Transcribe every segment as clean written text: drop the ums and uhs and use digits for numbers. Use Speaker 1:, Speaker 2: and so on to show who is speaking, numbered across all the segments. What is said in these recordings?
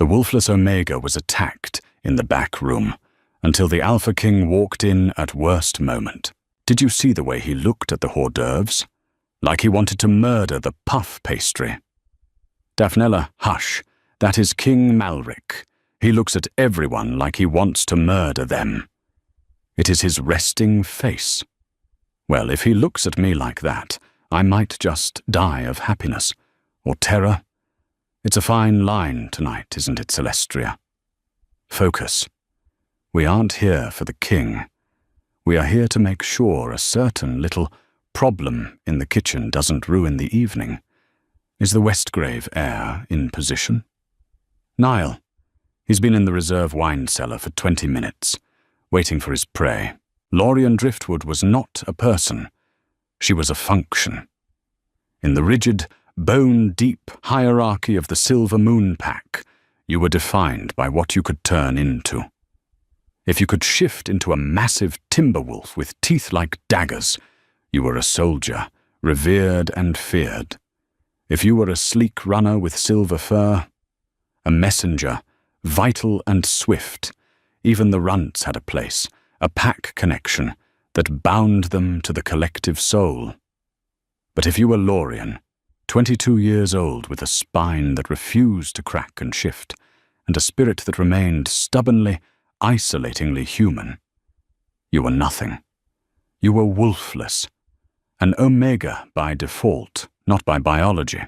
Speaker 1: The Wolfless Omega was attacked in the back room until the Alpha King walked in at worst moment. Did you see the way he looked at the hors d'oeuvres? Like he wanted to murder the puff pastry. Daphne, hush. That is King Malric. He looks at everyone like he wants to murder them. It is his resting face. Well, if he looks at me like that, I might just die of happiness or terror. It's a fine line tonight, isn't it, Celestria? Focus. We aren't here for the king. We are here to make sure a certain little problem in the kitchen doesn't ruin the evening. Is the Westgrave heir in position? Niall. He's been in the reserve wine cellar for 20 minutes, waiting for his prey. Lorien Driftwood was not a person. She was a function. In the rigid, bone-deep hierarchy of the Silver Moon Pack, you were defined by what you could turn into. If you could shift into a massive timber wolf with teeth like daggers, you were a soldier, revered and feared. If you were a sleek runner with silver fur, a messenger, vital and swift, even the runts had a place, a pack connection that bound them to the collective soul. But if you were Lorien, 22 years old with a spine that refused to crack and shift, and a spirit that remained stubbornly, isolatingly human, you were nothing. You were wolfless, an omega by default, not by biology,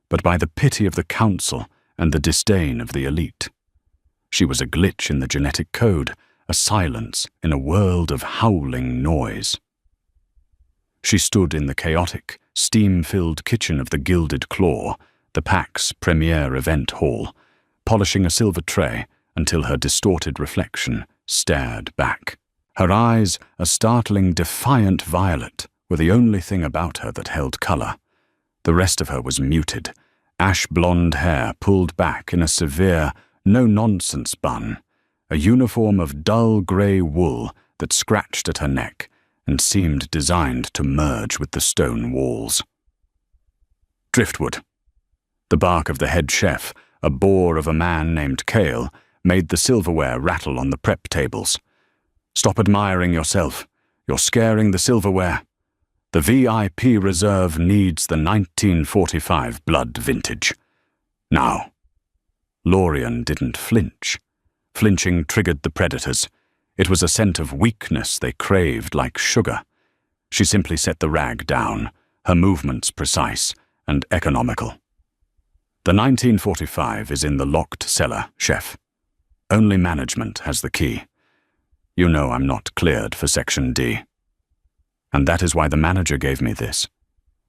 Speaker 1: but by the pity of the council and the disdain of the elite. She was a glitch in the genetic code, a silence in a world of howling noise. She stood in the chaotic, steam-filled kitchen of the Gilded Claw, the pack's premier event hall, polishing a silver tray until her distorted reflection stared back. Her eyes, a startling, defiant violet, were the only thing about her that held color. The rest of her was muted, ash-blonde hair pulled back in a severe, no-nonsense bun, a uniform of dull grey wool that scratched at her neck and seemed designed to merge with the stone walls. Driftwood. The bark of the head chef, a boar of a man named Cale, made the silverware rattle on the prep tables. Stop admiring yourself. You're scaring the silverware. The VIP reserve needs the 1945 blood vintage. Now. Lorien didn't flinch. Flinching triggered the predators. It was a scent of weakness they craved like sugar. She simply set the rag down, her movements precise and economical. The 1945 is in the locked cellar, chef. Only management has the key. You know I'm not cleared for Section D. And that is why the manager gave me this.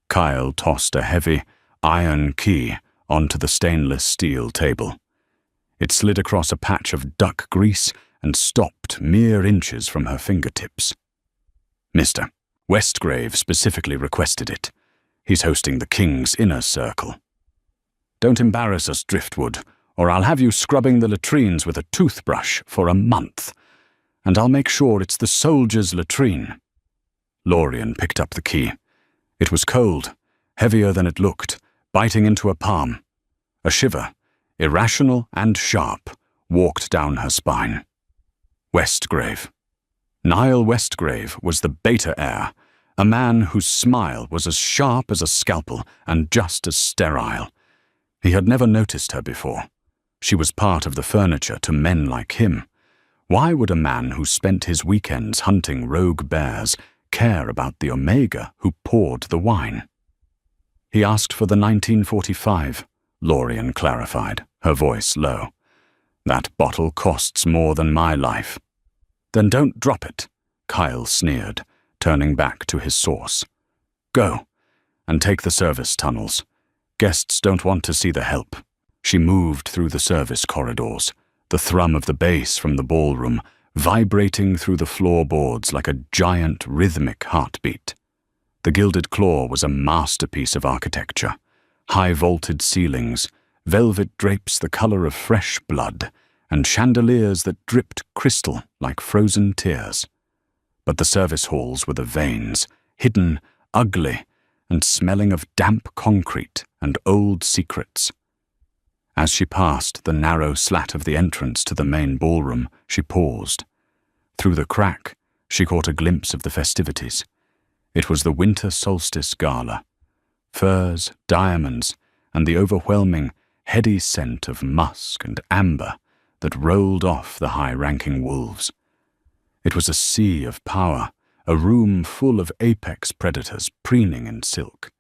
Speaker 1: Kyle tossed a heavy, iron key onto the stainless steel table. It slid across a patch of duck grease and stopped mere inches from her fingertips. Mr. Westgrave specifically requested it. He's hosting the King's Inner Circle. Don't embarrass us, Driftwood, or I'll have you scrubbing the latrines with a toothbrush for a month. And I'll make sure it's the soldier's latrine. Lorien picked up the key. It was cold, heavier than it looked, biting into her palm. A shiver, irrational and sharp, walked down her spine. Westgrave. Niall Westgrave was the beta heir, a man whose smile was as sharp as a scalpel and just as sterile. He had never noticed her before. She was part of the furniture to men like him. Why would a man who spent his weekends hunting rogue bears care about the Omega who poured the wine? He asked for the 1945, Lorien clarified, her voice low. That bottle costs more than my life. Then don't drop it, Kyle sneered, turning back to his source. Go, and take the service tunnels. Guests don't want to see the help. She moved through the service corridors, the thrum of the bass from the ballroom vibrating through the floorboards like a giant rhythmic heartbeat. The Gilded Claw was a masterpiece of architecture. High-vaulted ceilings, velvet drapes the color of fresh blood, and chandeliers that dripped crystal like frozen tears. But the service halls were the veins, hidden, ugly, and smelling of damp concrete and old secrets. As she passed the narrow slat of the entrance to the main ballroom, she paused. Through the crack, she caught a glimpse of the festivities. It was the winter solstice gala. Furs, diamonds, and the overwhelming, heady scent of musk and amber that rolled off the high-ranking wolves. It was a sea of power, a room full of apex predators preening in silk.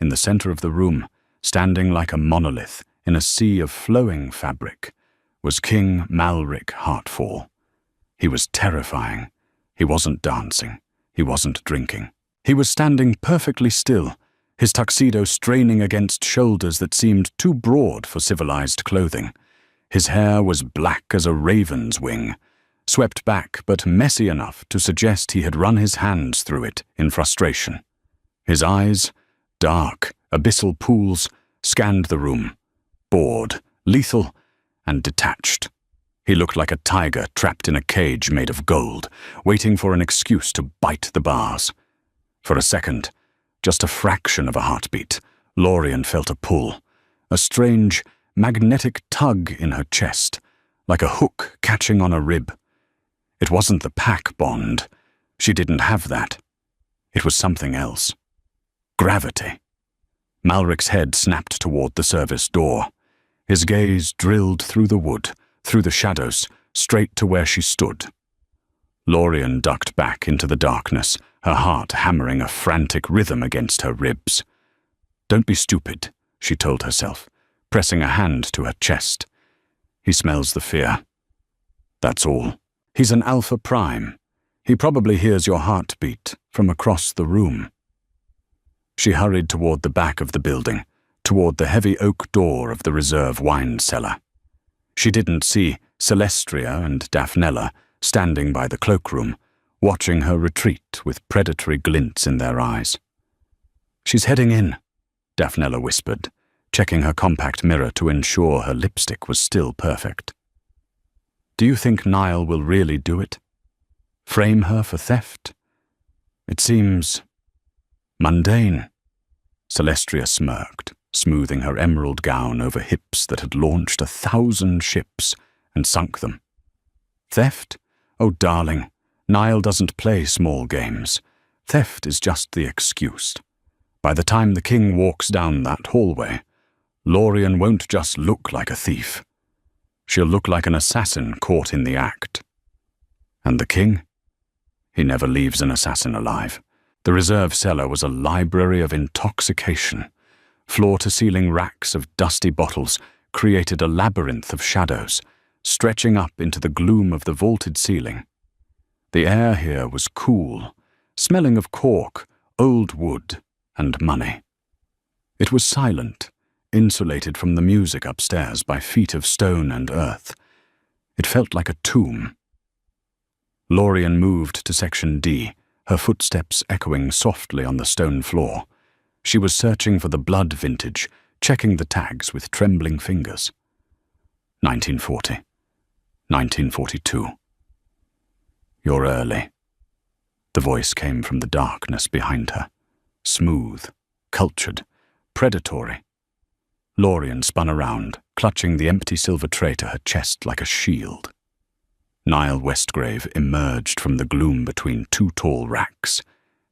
Speaker 1: In the center of the room, standing like a monolith in a sea of flowing fabric, was King Malric Heartfall. He was terrifying. He wasn't dancing. He wasn't drinking. He was standing perfectly still, his tuxedo straining against shoulders that seemed too broad for civilized clothing. His hair was black as a raven's wing, swept back but messy enough to suggest he had run his hands through it in frustration. His eyes, dark, abyssal pools, scanned the room, bored, lethal, and detached. He looked like a tiger trapped in a cage made of gold, waiting for an excuse to bite the bars. For a second, just a fraction of a heartbeat, Lorien felt a pull, a strange, magnetic tug in her chest, like a hook catching on a rib. It wasn't the pack bond. She didn't have that. It was something else. Gravity. Malric's head snapped toward the service door. His gaze drilled through the wood, through the shadows, straight to where she stood. Lorien ducked back into the darkness, her heart hammering a frantic rhythm against her ribs. "Don't be stupid," she told herself, pressing a hand to her chest. "He smells the fear. That's all. He's an Alpha Prime. He probably hears your heartbeat from across the room." She hurried toward the back of the building, toward the heavy oak door of the reserve wine cellar. She didn't see Celestria and Daphnella standing by the cloakroom, watching her retreat with predatory glints in their eyes. "She's heading in," Daphnella whispered, checking her compact mirror to ensure her lipstick was still perfect. "Do you think Niall will really do it? Frame her for theft? It seems mundane." Celestria smirked, smoothing her emerald gown over hips that had launched 1,000 ships and sunk them. "Theft? Oh, darling, Niall doesn't play small games. Theft is just the excuse. By the time the king walks down that hallway, Lorien won't just look like a thief. She'll look like an assassin caught in the act. And the king? He never leaves an assassin alive. The reserve cellar was a library of intoxication. Floor-to-ceiling racks of dusty bottles created a labyrinth of shadows, stretching up into the gloom of the vaulted ceiling. The air here was cool, smelling of cork, old wood, and money. It was silent, insulated from the music upstairs by feet of stone and earth. It felt like a tomb. Lorien moved to Section D, her footsteps echoing softly on the stone floor. She was searching for the blood vintage, checking the tags with trembling fingers. 1940. 1942. "You're early." The voice came from the darkness behind her. Smooth, cultured, predatory. Lorien spun around, clutching the empty silver tray to her chest like a shield. Niall Westgrave emerged from the gloom between two tall racks.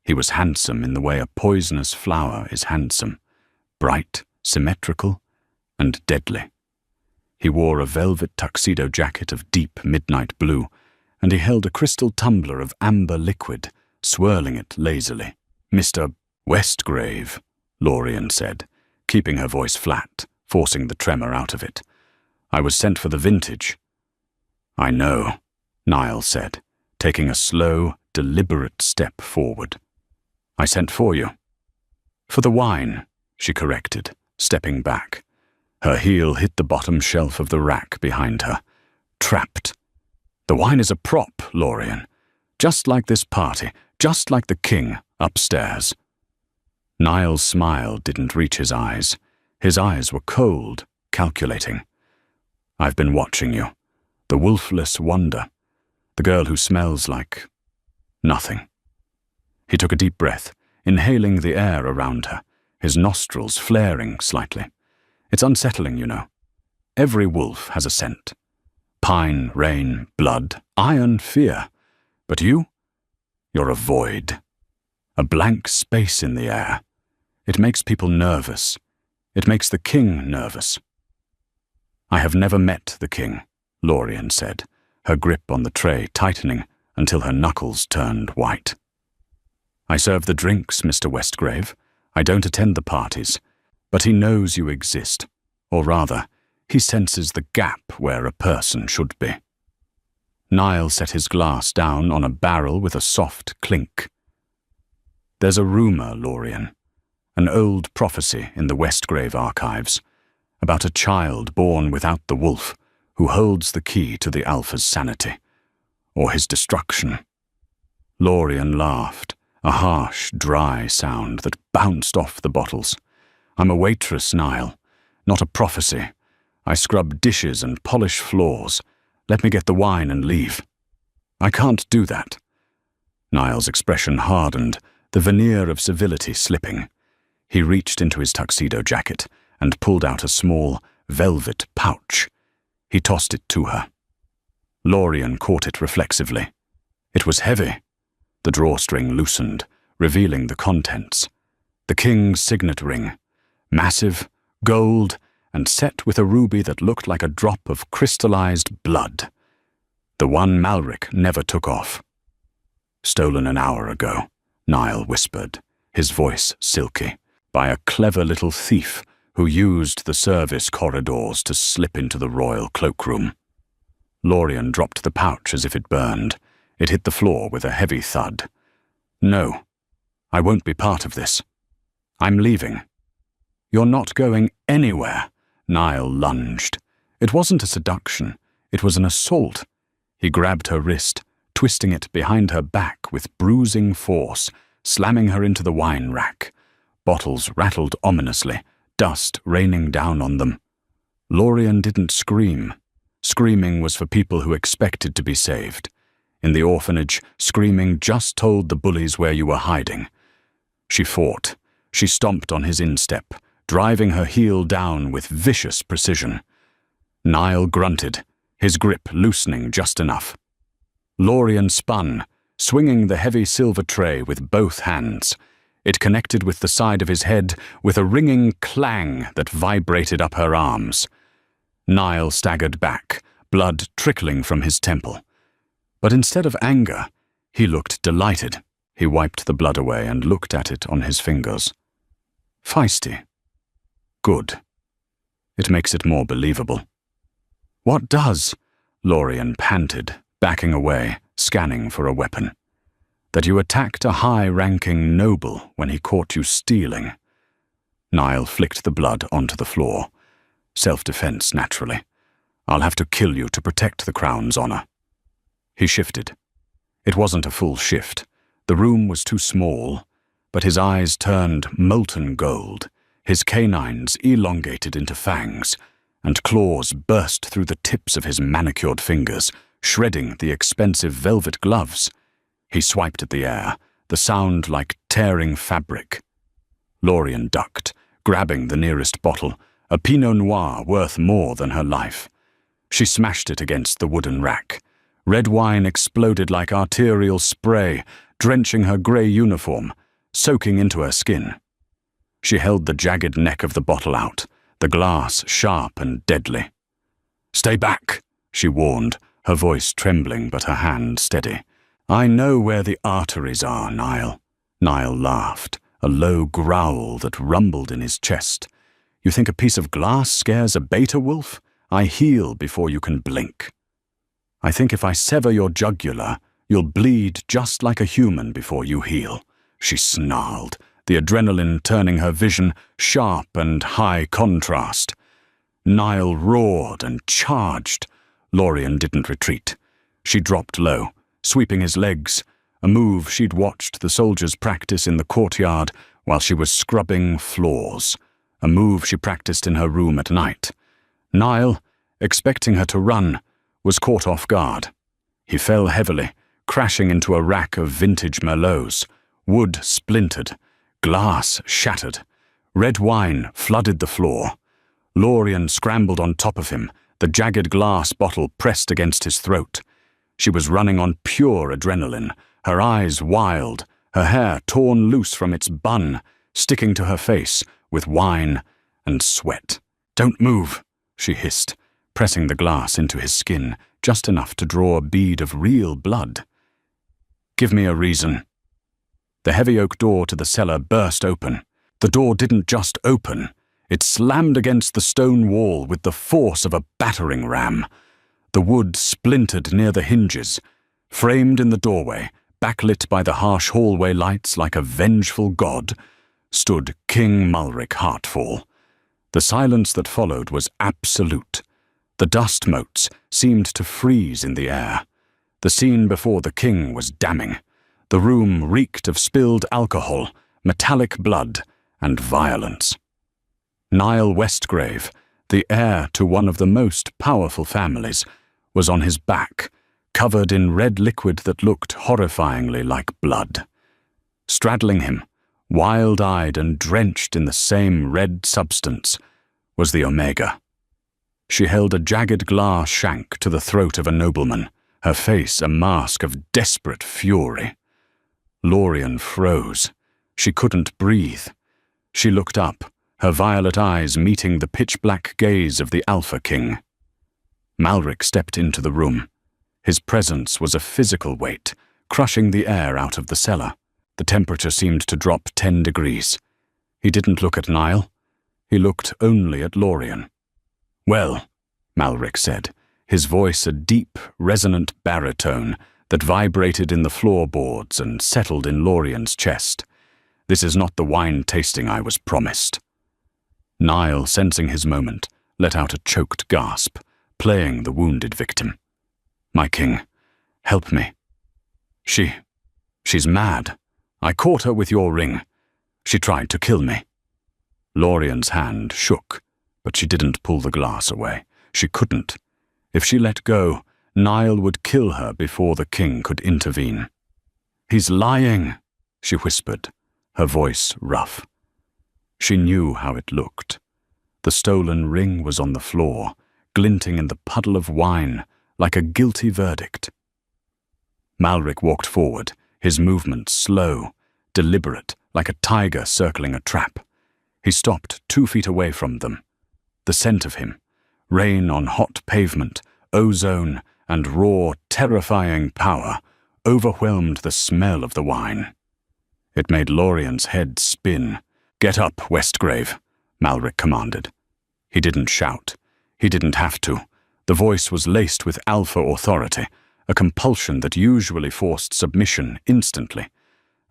Speaker 1: He was handsome in the way a poisonous flower is handsome, bright, symmetrical, and deadly. He wore a velvet tuxedo jacket of deep midnight blue, and he held a crystal tumbler of amber liquid, swirling it lazily. "Mr. Westgrave," Lorien said, keeping her voice flat, forcing the tremor out of it. "I was sent for the vintage." "I know," Niall said, taking a slow, deliberate step forward. "I sent for you." "For the wine," she corrected, stepping back. Her heel hit the bottom shelf of the rack behind her. Trapped. "The wine is a prop, Lorien. Just like this party, just like the king upstairs." Niall's smile didn't reach his eyes. His eyes were cold, calculating. "I've been watching you. The Wolfless wonder. The girl who smells like nothing." He took a deep breath, inhaling the air around her, his nostrils flaring slightly. "It's unsettling, you know. Every wolf has a scent. Pine, rain, blood, iron, fear. But you're a void. A blank space in the air. It makes people nervous. It makes the king nervous. I have never met the king, Lorien said, her grip on the tray tightening until her knuckles turned white. I serve the drinks, Mr. Westgrave. I don't attend the parties. But he knows you exist. Or rather, he senses the gap where a person should be. Niall set his glass down on a barrel with a soft clink. There's a rumour, Lorien, an old prophecy in the Westgrave archives, about a child born without the wolf who holds the key to the Alpha's sanity, or his destruction. Lorien laughed, a harsh, dry sound that bounced off the bottles. I'm a waitress, Niall, not a prophecy. I scrub dishes and polish floors. Let me get the wine and leave. I can't do that. Niall's expression hardened, the veneer of civility slipping. He reached into his tuxedo jacket and pulled out a small, velvet pouch. He tossed it to her. Lorien caught it reflexively. It was heavy. The drawstring loosened, revealing the contents. The king's signet ring, massive, gold, and set with a ruby that looked like a drop of crystallized blood. The one Malric never took off. Stolen an hour ago, Niall whispered, his voice silky, by a clever little thief who used the service corridors to slip into the royal cloakroom. Lorien dropped the pouch as if it burned. It hit the floor with a heavy thud. No, I won't be part of this. I'm leaving. You're not going anywhere. Niall lunged. It wasn't a seduction. It was an assault. He grabbed her wrist, twisting it behind her back with bruising force, slamming her into the wine rack. Bottles rattled ominously, dust raining down on them. Lorien didn't scream. Screaming was for people who expected to be saved. In the orphanage, screaming just told the bullies where you were hiding. She fought. She stomped on his instep, driving her heel down with vicious precision. Niall grunted, his grip loosening just enough. Lorien spun, swinging the heavy silver tray with both hands. It connected with the side of his head with a ringing clang that vibrated up her arms. Niall staggered back, blood trickling from his temple. But instead of anger, he looked delighted. He wiped the blood away and looked at it on his fingers. Feisty. Good. It makes it more believable. What does? Lorien panted, backing away, scanning for a weapon. That you attacked a high-ranking noble when he caught you stealing. Niall flicked the blood onto the floor. Self-defense, naturally. I'll have to kill you to protect the crown's honor. He shifted. It wasn't a full shift. The room was too small, but his eyes turned molten gold, his canines elongated into fangs, and claws burst through the tips of his manicured fingers, shredding the expensive velvet gloves. He swiped at the air, the sound like tearing fabric. Lorien ducked, grabbing the nearest bottle, a Pinot Noir worth more than her life. She smashed it against the wooden rack. Red wine exploded like arterial spray, drenching her grey uniform, soaking into her skin. She held the jagged neck of the bottle out, the glass sharp and deadly. "Stay back," she warned, her voice trembling but her hand steady. "I know where the arteries are, Niall." Niall laughed, a low growl that rumbled in his chest. "You think a piece of glass scares a beta wolf? I heal before you can blink. I think if I sever your jugular, you'll bleed just like a human before you heal," she snarled, the adrenaline turning her vision sharp and high contrast. Niall roared and charged. Lorien didn't retreat. She dropped low, sweeping his legs, a move she'd watched the soldiers practice in the courtyard while she was scrubbing floors, a move she practiced in her room at night. Niall, expecting her to run, was caught off guard. He fell heavily, crashing into a rack of vintage Merlots. Wood splintered, glass shattered. Red wine flooded the floor. Lorien scrambled on top of him, the jagged glass bottle pressed against his throat. She was running on pure adrenaline, her eyes wild, her hair torn loose from its bun, sticking to her face with wine and sweat. "Don't move," she hissed, pressing the glass into his skin, just enough to draw a bead of real blood. "Give me a reason." The heavy oak door to the cellar burst open. The door didn't just open, it slammed against the stone wall with the force of a battering ram. The wood splintered near the hinges. Framed in the doorway, backlit by the harsh hallway lights like a vengeful god, stood King Malric Heartfall. The silence that followed was absolute. The dust motes seemed to freeze in the air. The scene before the king was damning. The room reeked of spilled alcohol, metallic blood, and violence. Niall Westgrave, the heir to one of the most powerful families, was on his back, covered in red liquid that looked horrifyingly like blood. Straddling him, wild-eyed and drenched in the same red substance, was the Omega. She held a jagged glass shank to the throat of a nobleman, her face a mask of desperate fury. Lorien froze. She couldn't breathe. She looked up, her violet eyes meeting the pitch-black gaze of the Alpha King. Malric stepped into the room. His presence was a physical weight, crushing the air out of the cellar. The temperature seemed to drop 10 degrees. He didn't look at Niall. He looked only at Lorien. "Well," Malric said, his voice a deep, resonant baritone that vibrated in the floorboards and settled in Lorien's chest. "This is not the wine tasting I was promised." Niall, sensing his moment, let out a choked gasp, playing the wounded victim. "My king, help me. She's mad. I caught her with your ring. She tried to kill me." Lorien's hand shook, but she didn't pull the glass away. She couldn't. If she let go, Niall would kill her before the king could intervene. "He's lying," she whispered, her voice rough. She knew how it looked. The stolen ring was on the floor, glinting in the puddle of wine, like a guilty verdict. Malric walked forward, his movements slow, deliberate, like a tiger circling a trap. He stopped 2 feet away from them. The scent of him, rain on hot pavement, ozone, and raw, terrifying power, overwhelmed the smell of the wine. It made Lorien's head spin. "Get up, Westgrave," Malric commanded. He didn't shout. He didn't have to. The voice was laced with alpha authority, a compulsion that usually forced submission instantly.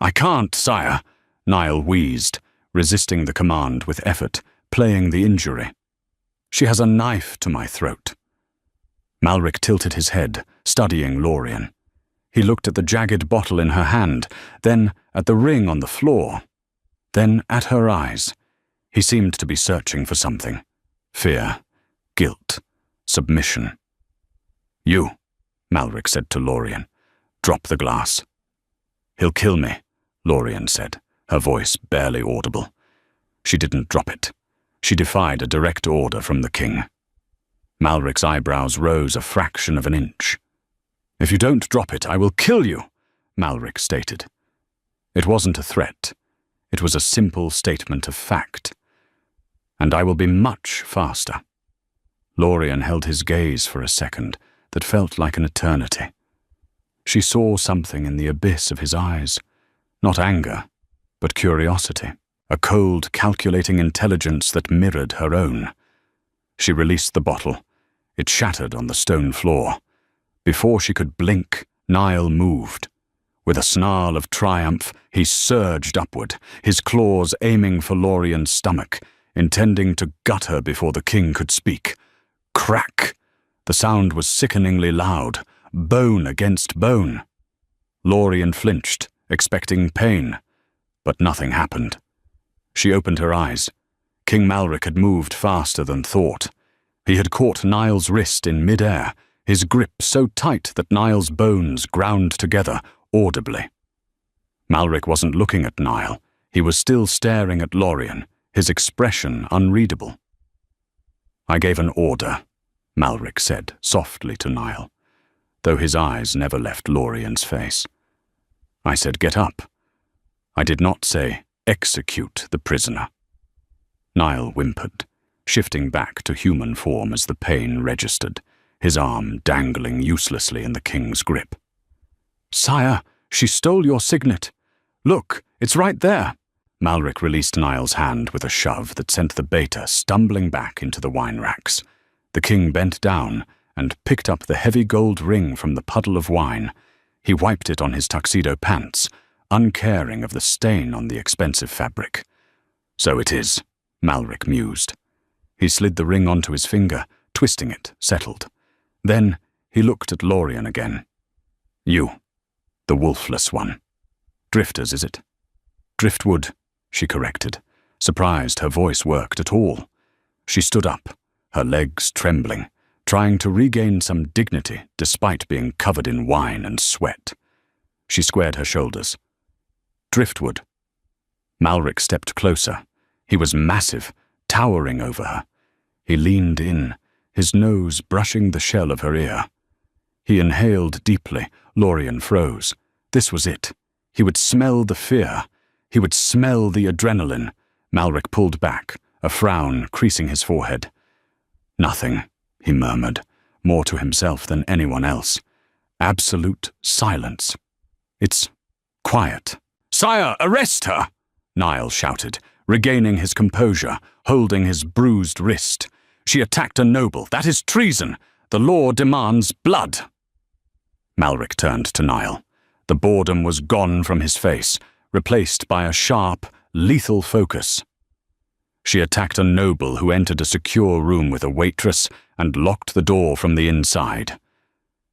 Speaker 1: "I can't, sire," Niall wheezed, resisting the command with effort, playing the injury. "She has a knife to my throat." Malric tilted his head, studying Lorien. He looked at the jagged bottle in her hand, then at the ring on the floor, then at her eyes. He seemed to be searching for something. Fear, guilt, submission. "You," Malric said to Lorien, "drop the glass." "He'll kill me," Lorien said, her voice barely audible. She didn't drop it. She defied a direct order from the king. Malric's eyebrows rose a fraction of an inch. "If you don't drop it, I will kill you," Malric stated. It wasn't a threat. It was a simple statement of fact. "And I will be much faster." Lorien held his gaze for a second that felt like an eternity. She saw something in the abyss of his eyes. Not anger, but curiosity. A cold, calculating intelligence that mirrored her own. She released the bottle. It shattered on the stone floor. Before she could blink, Niall moved. With a snarl of triumph, he surged upward, his claws aiming for Lorien's stomach, intending to gut her before the king could speak. Crack! The sound was sickeningly loud, bone against bone. Lorien flinched, expecting pain, but nothing happened. She opened her eyes. King Malric had moved faster than thought. He had caught Niall's wrist in mid-air, his grip so tight that Niall's bones ground together audibly. Malric wasn't looking at Niall. He was still staring at Lorien, his expression unreadable. I gave an order, Malric said softly to Niall, though his eyes never left Lorien's face. I said, get up. I did not say, execute the prisoner. Niall whimpered, shifting back to human form as the pain registered, his arm dangling uselessly in the king's grip. Sire, she stole your signet. Look, it's right there. Malric released Niall's hand with a shove that sent the beta stumbling back into the wine racks. The king bent down and picked up the heavy gold ring from the puddle of wine. He wiped it on his tuxedo pants, uncaring of the stain on the expensive fabric. So it is, Malric mused. He slid the ring onto his finger, twisting it, settled. Then he looked at Lorien again. You, the Wolfless one. Drifters, is it? Driftwood, she corrected, surprised her voice worked at all. She stood up, her legs trembling, trying to regain some dignity despite being covered in wine and sweat. She squared her shoulders. Driftwood. Malric stepped closer. He was massive, towering over her. He leaned in, his nose brushing the shell of her ear. He inhaled deeply. Lorien froze. This was it. He would smell the fear. He would smell the adrenaline. Malric pulled back, a frown creasing his forehead. Nothing, he murmured, more to himself than anyone else. Absolute silence. It's quiet. Sire, arrest her! Niall shouted, regaining his composure, holding his bruised wrist. She attacked a noble. That is treason. The law demands blood. Malric turned to Niall. The boredom was gone from his face, replaced by a sharp, lethal focus. She attacked a noble who entered a secure room with a waitress and locked the door from the inside.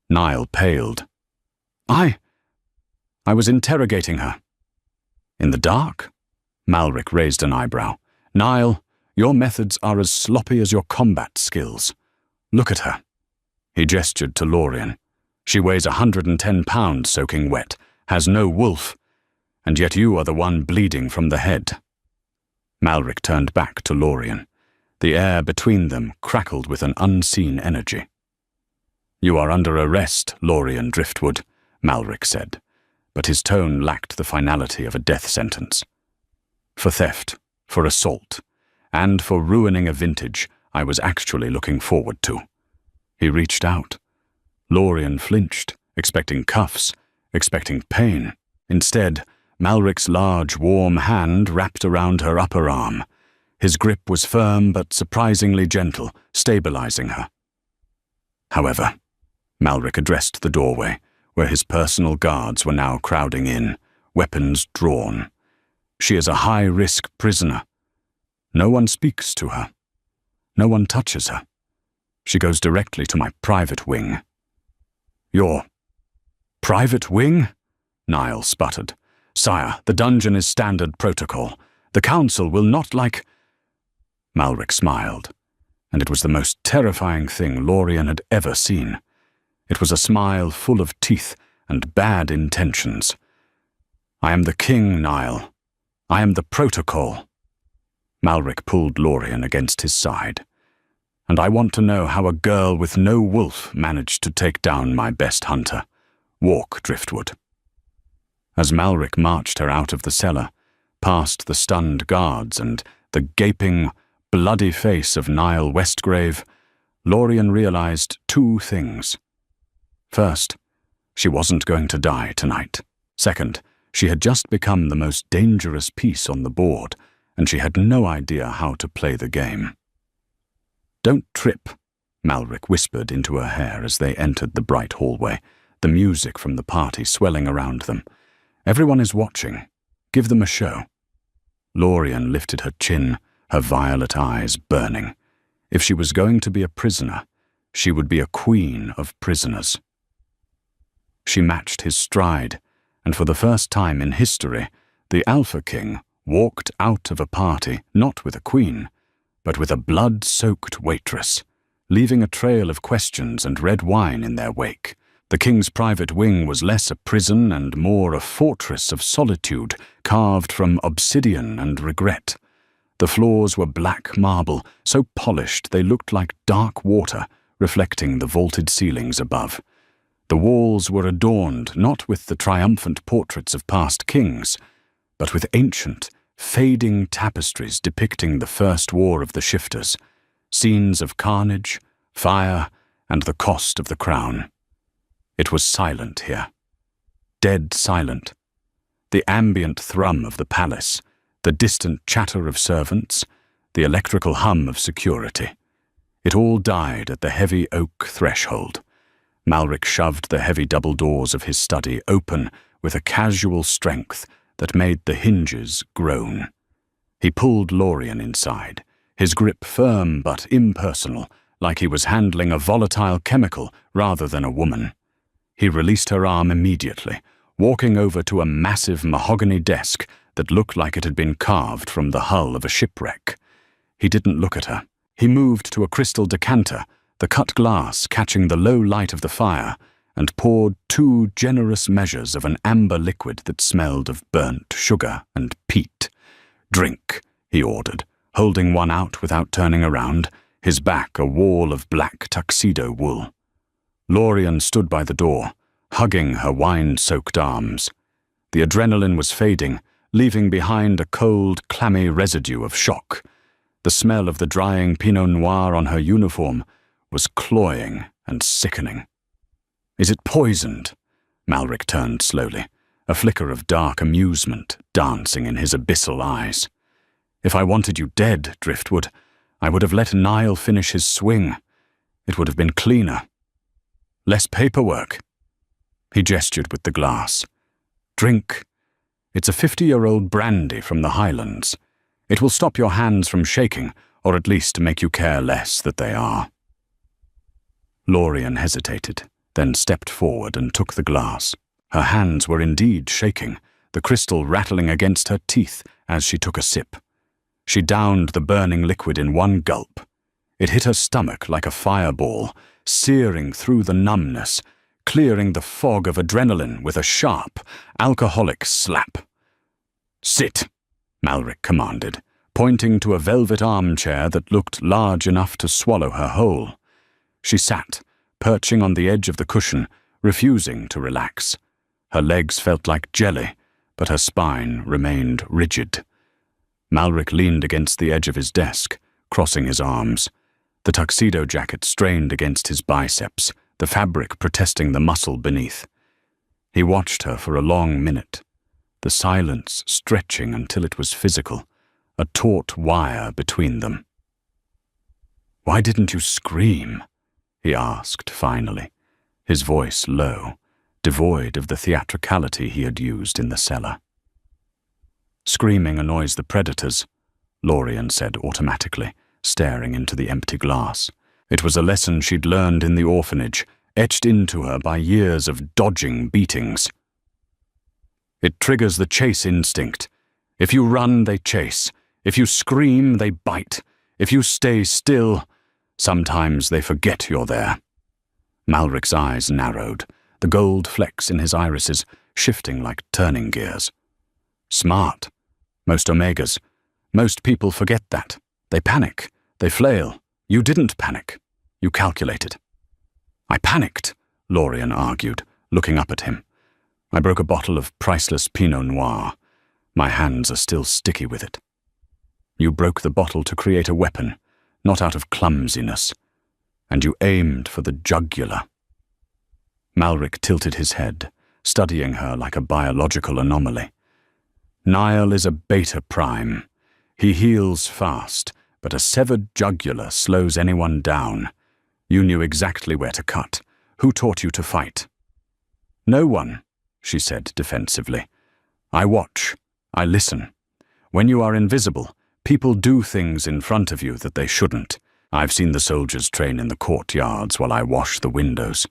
Speaker 1: Niall paled. I was interrogating her. In the dark? Malric raised an eyebrow. Niall, your methods are as sloppy as your combat skills. Look at her. He gestured to Lorien. She weighs 110 pounds soaking wet, has no wolf, and yet you are the one bleeding from the head. Malric turned back to Lorien. The air between them crackled with an unseen energy. You are under arrest, Lorien Driftwood, Malric said, but his tone lacked the finality of a death sentence. For theft, for assault, and for ruining a vintage I was actually looking forward to. He reached out. Lorien flinched, expecting cuffs, expecting pain. Instead, Malric's large, warm hand wrapped around her upper arm. His grip was firm but surprisingly gentle, stabilizing her. However, Malric addressed the doorway, where his personal guards were now crowding in, weapons drawn. She is a high-risk prisoner. No one speaks to her. No one touches her. She goes directly to my private wing. Your private wing? Niall sputtered. Sire, the dungeon is standard protocol. The council will not like... Malric smiled, and it was the most terrifying thing Lorien had ever seen. It was a smile full of teeth and bad intentions. I am the king, Niall. I am the protocol. Malric pulled Lorien against his side. And I want to know how a girl with no wolf managed to take down my best hunter. Walk, Driftwood. As Malric marched her out of the cellar, past the stunned guards and the gaping, bloody face of Niall Westgrave, Lorien realized two things. First, she wasn't going to die tonight. Second, she had just become the most dangerous piece on the board, and she had no idea how to play the game. Don't trip, Malric whispered into her hair as they entered the bright hallway, the music from the party swelling around them. Everyone is watching. Give them a show. Lorien lifted her chin, her violet eyes burning. If she was going to be a prisoner, she would be a queen of prisoners. She matched his stride, and for the first time in history, the Alpha King walked out of a party not with a queen, but with a blood-soaked waitress, leaving a trail of questions and red wine in their wake. The king's private wing was less a prison and more a fortress of solitude carved from obsidian and regret. The floors were black marble, so polished they looked like dark water, reflecting the vaulted ceilings above. The walls were adorned not with the triumphant portraits of past kings, but with ancient, fading tapestries depicting the first war of the shifters, scenes of carnage, fire, and the cost of the crown. It was silent here. Dead silent. The ambient thrum of the palace, the distant chatter of servants, the electrical hum of security. It all died at the heavy oak threshold. Malric shoved the heavy double doors of his study open with a casual strength that made the hinges groan. He pulled Lorien inside, his grip firm but impersonal, like he was handling a volatile chemical rather than a woman. He released her arm immediately, walking over to a massive mahogany desk that looked like it had been carved from the hull of a shipwreck. He didn't look at her. He moved to a crystal decanter, the cut glass catching the low light of the fire, and poured 2 generous measures of an amber liquid that smelled of burnt sugar and peat. "Drink," he ordered, holding one out without turning around, his back a wall of black tuxedo wool. Lorien stood by the door, hugging her wine-soaked arms. The adrenaline was fading, leaving behind a cold, clammy residue of shock. The smell of the drying Pinot Noir on her uniform was cloying and sickening. "Is it poisoned?" Malric turned slowly, a flicker of dark amusement dancing in his abyssal eyes. "If I wanted you dead, Driftwood, I would have let Niall finish his swing. It would have been cleaner. Less paperwork." He gestured with the glass. "Drink. It's a 50-year-old brandy from the Highlands. It will stop your hands from shaking, or at least make you care less that they are." Lorien hesitated, then stepped forward and took the glass. Her hands were indeed shaking, the crystal rattling against her teeth as she took a sip. She downed the burning liquid in one gulp. It hit her stomach like a fireball, searing through the numbness, clearing the fog of adrenaline with a sharp, alcoholic slap. "Sit," Malric commanded, pointing to a velvet armchair that looked large enough to swallow her whole. She sat, perching on the edge of the cushion, refusing to relax. Her legs felt like jelly, but her spine remained rigid. Malric leaned against the edge of his desk, crossing his arms. The tuxedo jacket strained against his biceps, the fabric protesting the muscle beneath. He watched her for a long minute, the silence stretching until it was physical, a taut wire between them. "Why didn't you scream?" he asked finally, his voice low, devoid of the theatricality he had used in the cellar. "Screaming annoys the predators," Lorien said automatically, staring into the empty glass. It was a lesson she'd learned in the orphanage, etched into her by years of dodging beatings. "It triggers the chase instinct. If you run, they chase. If you scream, they bite. If you stay still, sometimes they forget you're there." Malric's eyes narrowed, the gold flecks in his irises shifting like turning gears. "Smart. Most Omegas. Most people forget that. They panic. They flail. You didn't panic. You calculated." "I panicked," Lorien argued, looking up at him. "I broke a bottle of priceless Pinot Noir. My hands are still sticky with it." "You broke the bottle to create a weapon, not out of clumsiness. And you aimed for the jugular." Malric tilted his head, studying her like a biological anomaly. "Niall is a beta prime. He heals fast, but a severed jugular slows anyone down. You knew exactly where to cut. Who taught you to fight?" "No one," she said defensively. "I watch. I listen. When you are invisible, people do things in front of you that they shouldn't. I've seen the soldiers train in the courtyards while I wash the windows.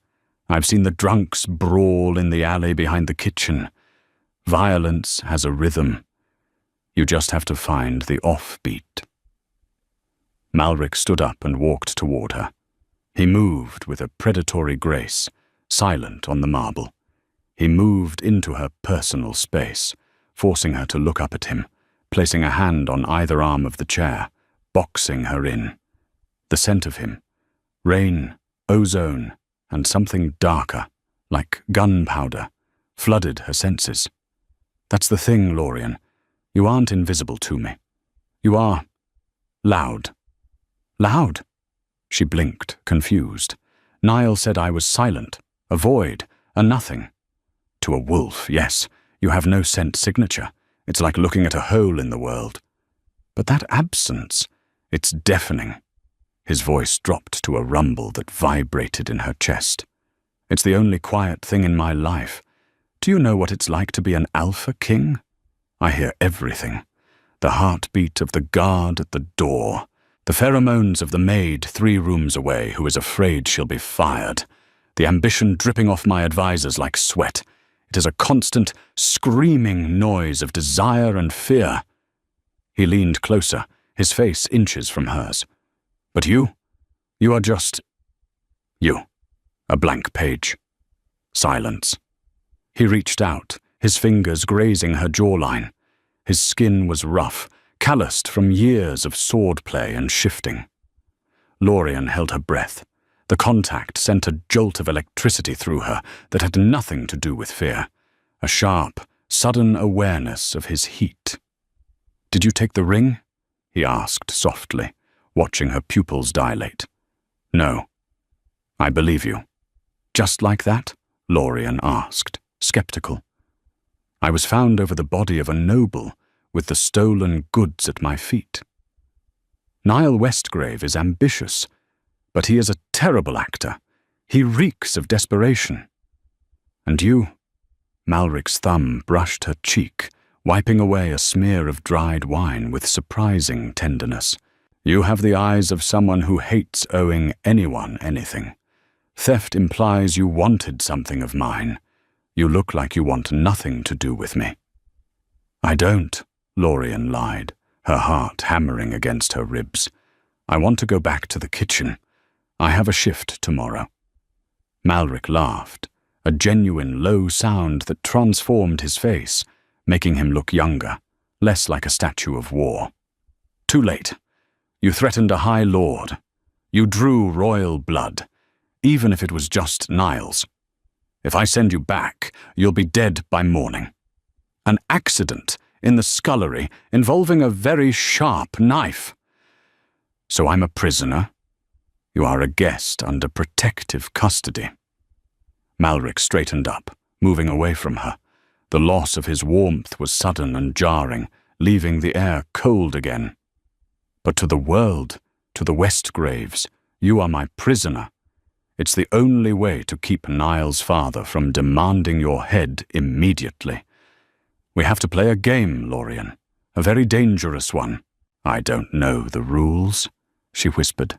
Speaker 1: I've seen the drunks brawl in the alley behind the kitchen. Violence has a rhythm. You just have to find the offbeat." Malric stood up and walked toward her. He moved with a predatory grace, silent on the marble. He moved into her personal space, forcing her to look up at him, placing a hand on either arm of the chair, boxing her in. The scent of him, rain, ozone, and something darker, like gunpowder, flooded her senses. That's the thing, Lorien. You aren't invisible to me. You are loud. Loud? She blinked, confused. Niall said I was silent, a void, a nothing. To a wolf, yes, you have no scent signature. It's like looking at a hole in the world. But that absence, it's deafening. His voice dropped to a rumble that vibrated in her chest. It's the only quiet thing in my life. Do you know what it's like to be an alpha king? I hear everything. The heartbeat of the guard at the door. The pheromones of the maid 3 rooms away who is afraid she'll be fired. The ambition dripping off my advisors like sweat. It is a constant, screaming noise of desire and fear. He leaned closer, his face inches from hers. But you are just... you. A blank page. Silence. He reached out, his fingers grazing her jawline. His skin was rough, calloused from years of swordplay and shifting. Lorien held her breath. The contact sent a jolt of electricity through her that had nothing to do with fear. A sharp, sudden awareness of his heat. "Did you take the ring?" he asked softly, watching her pupils dilate. "No." "I believe you." "Just like that?" Lorien asked, skeptical. "I was found over the body of a noble, with the stolen goods at my feet. Niall Westgrave is ambitious, but he is a terrible actor. He reeks of desperation. And you..." Malric's thumb brushed her cheek, wiping away a smear of dried wine with surprising tenderness. "You have the eyes of someone who hates owing anyone anything. Theft implies you wanted something of mine. You look like you want nothing to do with me." "I don't," Lorien lied, her heart hammering against her ribs. "I want to go back to the kitchen. I have a shift tomorrow." Malric laughed, a genuine low sound that transformed his face, making him look younger, less like a statue of war. "Too late. You threatened a high lord. You drew royal blood, even if it was just Niall's. If I send you back, you'll be dead by morning. An accident in the scullery involving a very sharp knife. So I'm a prisoner? You are a guest under protective custody." Malric straightened up, moving away from her. The loss of his warmth was sudden and jarring, leaving the air cold again. "But to the world, to the Westgraves, you are my prisoner. It's the only way to keep Niall's father from demanding your head immediately. We have to play a game, Lorien, a very dangerous one." "I don't know the rules," she whispered.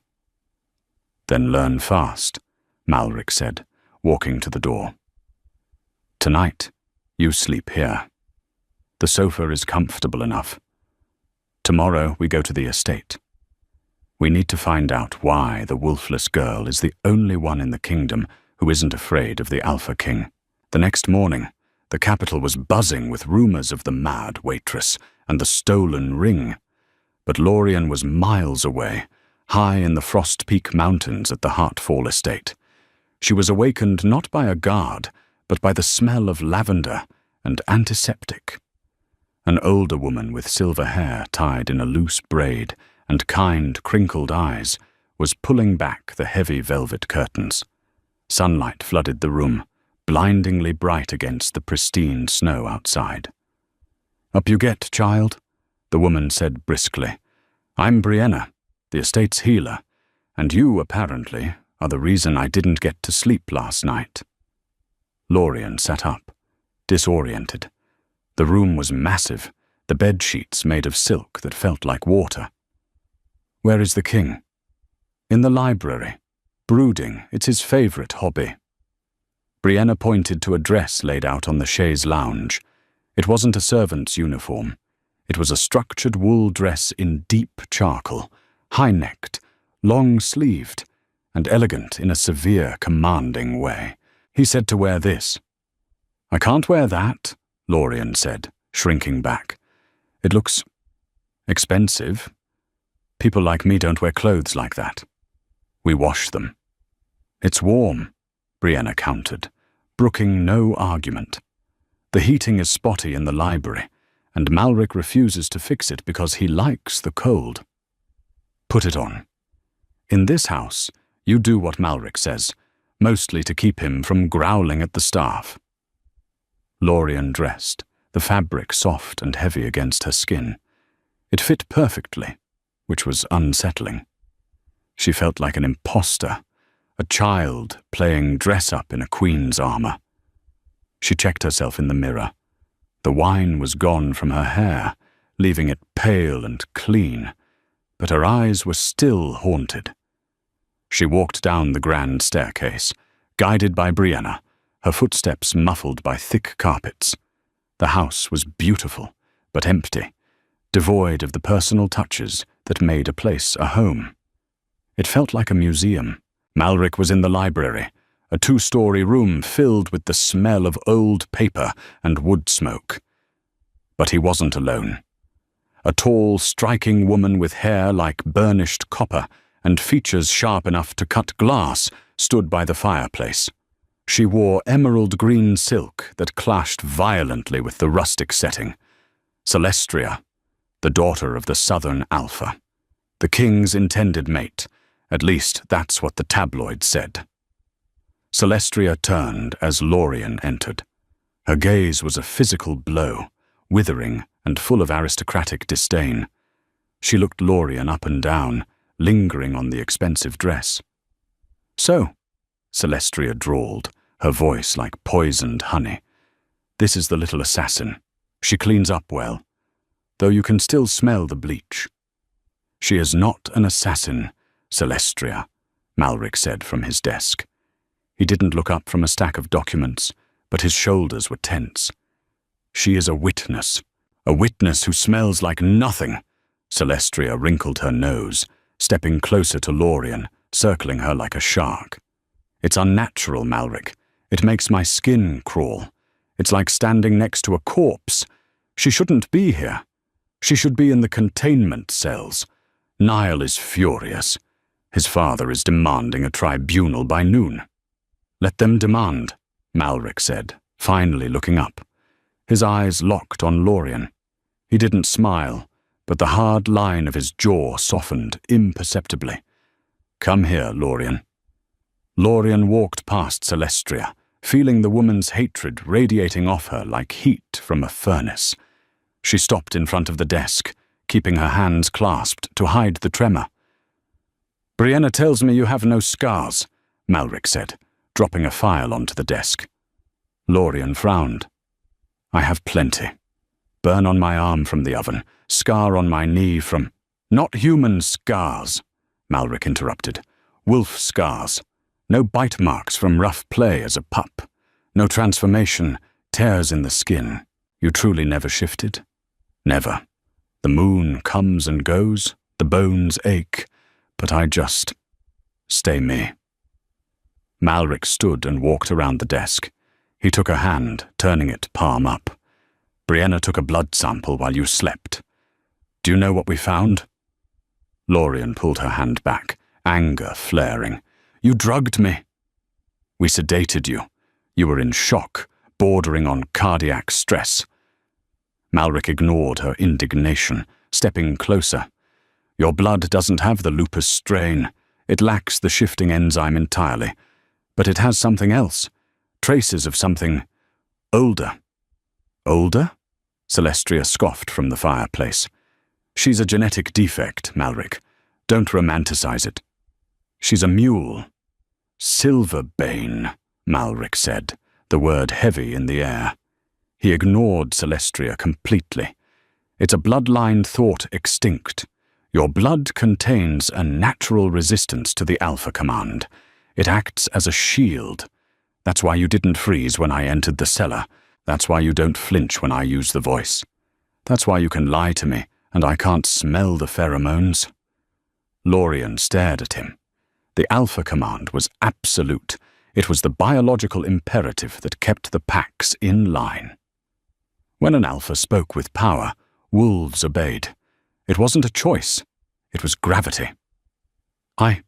Speaker 1: "Then learn fast," Malric said, walking to the door. "Tonight, you sleep here. The sofa is comfortable enough. Tomorrow we go to the estate. We need to find out why the Wolfless girl is the only one in the kingdom who isn't afraid of the Alpha King." The next morning, the capital was buzzing with rumors of the mad waitress and the stolen ring. But Lorien was miles away, high in the Frost Peak Mountains at the Heartfall estate. She was awakened not by a guard, but by the smell of lavender and antiseptic. An older woman with silver hair tied in a loose braid and kind, crinkled eyes was pulling back the heavy velvet curtains. Sunlight flooded the room, blindingly bright against the pristine snow outside. "Up you get, child," the woman said briskly. "I'm Brienna, the estate's healer, and you, apparently, are the reason I didn't get to sleep last night." Lorien sat up, disoriented. The room was massive, the bed sheets made of silk that felt like water. "Where is the king?" "In the library. Brooding, it's his favorite hobby." Brienna pointed to a dress laid out on the chaise lounge. It wasn't a servant's uniform. It was a structured wool dress in deep charcoal, high-necked, long-sleeved, and elegant in a severe, commanding way. He said to wear this. "I can't wear that," Lorien said, shrinking back. "It looks Expensive? People like me don't wear clothes like that. We wash them. It's warm, Brianna countered, brooking no argument. The heating is spotty in the library, and Malric refuses to fix it because he likes the cold. Put it on. In this house, you do what Malric says, mostly to keep him from growling at the staff. Lorien dressed, the fabric soft and heavy against her skin. It fit perfectly, which was unsettling. She felt like an imposter, a child playing dress-up in a queen's armor. She checked herself in the mirror. The wine was gone from her hair, leaving it pale and clean, but her eyes were still haunted. She walked down the grand staircase, guided by Brianna, her footsteps muffled by thick carpets. The house was beautiful, but empty, devoid of the personal touches that made a place a home. It felt like a museum. Malric was in the library, a 2-story room filled with the smell of old paper and wood smoke. But he wasn't alone. A tall, striking woman with hair like burnished copper and features sharp enough to cut glass stood by the fireplace. She wore emerald green silk that clashed violently with the rustic setting. Celestria, the daughter of the Southern Alpha. The king's intended mate, at least that's what the tabloids said. Celestria turned as Lorien entered. Her gaze was a physical blow, withering and full of aristocratic disdain. She looked Lorien up and down, lingering on the expensive dress. "So," Celestria drawled, her voice like poisoned honey, "this is the little assassin. She cleans up well, though you can still smell the bleach." "She is not an assassin, Celestria," Malric said from his desk. He didn't look up from a stack of documents, but his shoulders were tense. "She is a witness who smells like nothing." Celestria wrinkled her nose, stepping closer to Lorien, circling her like a shark. "It's unnatural, Malric. It makes my skin crawl. It's like standing next to a corpse. She shouldn't be here. She should be in the containment cells. Niall is furious. His father is demanding a tribunal by noon." "Let them demand," Malric said, finally looking up. His eyes locked on Lorien. He didn't smile, but the hard line of his jaw softened imperceptibly. "Come here, Lorien." Lorien walked past Celestria, feeling the woman's hatred radiating off her like heat from a furnace. She stopped in front of the desk, keeping her hands clasped to hide the tremor. "Brianna tells me you have no scars," Malric said, dropping a file onto the desk. Lorien frowned. "I have plenty. Burn on my arm from the oven, scar on my knee from—" "Not human scars," Malric interrupted. "Wolf scars. No bite marks from rough play as a pup. No transformation, tears in the skin. You truly never shifted?" "Never. The moon comes and goes, the bones ache, but I just stay me." Malric stood and walked around the desk. He took her hand, turning it palm up. "Brianna took a blood sample while you slept. Do you know what we found?" Lorien pulled her hand back, anger flaring. "You drugged me." "We sedated you. You were in shock, bordering on cardiac stress." Malric ignored her indignation, stepping closer. "Your blood doesn't have the lupus strain. It lacks the shifting enzyme entirely. But it has something else. Traces of something older." "Older?" Celestria scoffed from the fireplace. "She's a genetic defect, Malric. Don't romanticize it. She's a mule." "Silverbane," Malric said, the word heavy in the air. He ignored Celestria completely. "It's a bloodline thought extinct. Your blood contains a natural resistance to the Alpha Command. It acts as a shield. That's why you didn't freeze when I entered the cellar. That's why you don't flinch when I use the voice. That's why you can lie to me, and I can't smell the pheromones." Lorien stared at him. The Alpha Command was absolute. It was the biological imperative that kept the packs in line. When an Alpha spoke with power, wolves obeyed. It wasn't a choice. It was gravity. I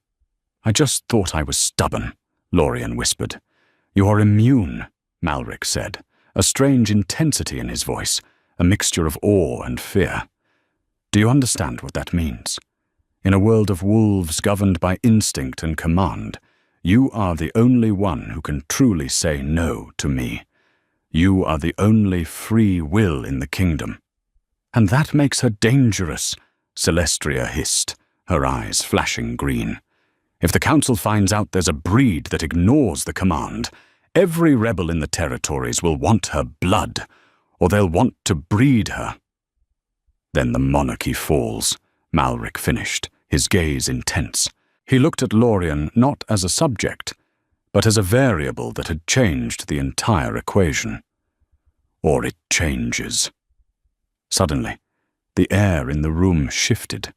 Speaker 1: just thought I was stubborn, Lorien whispered. You are immune, Malric said, a strange intensity in his voice, a mixture of awe and fear. Do you understand what that means? In a world of wolves governed by instinct and command, you are the only one who can truly say no to me. You are the only free will in the kingdom. And that makes her dangerous, Celestria hissed, her eyes flashing green. If the council finds out there's a breed that ignores the command, every rebel in the territories will want her blood, or they'll want to breed her. Then the monarchy falls, Malric finished, his gaze intense. He looked at Lorien not as a subject, but as a variable that had changed the entire equation. Or it changes. Suddenly, the air in the room shifted.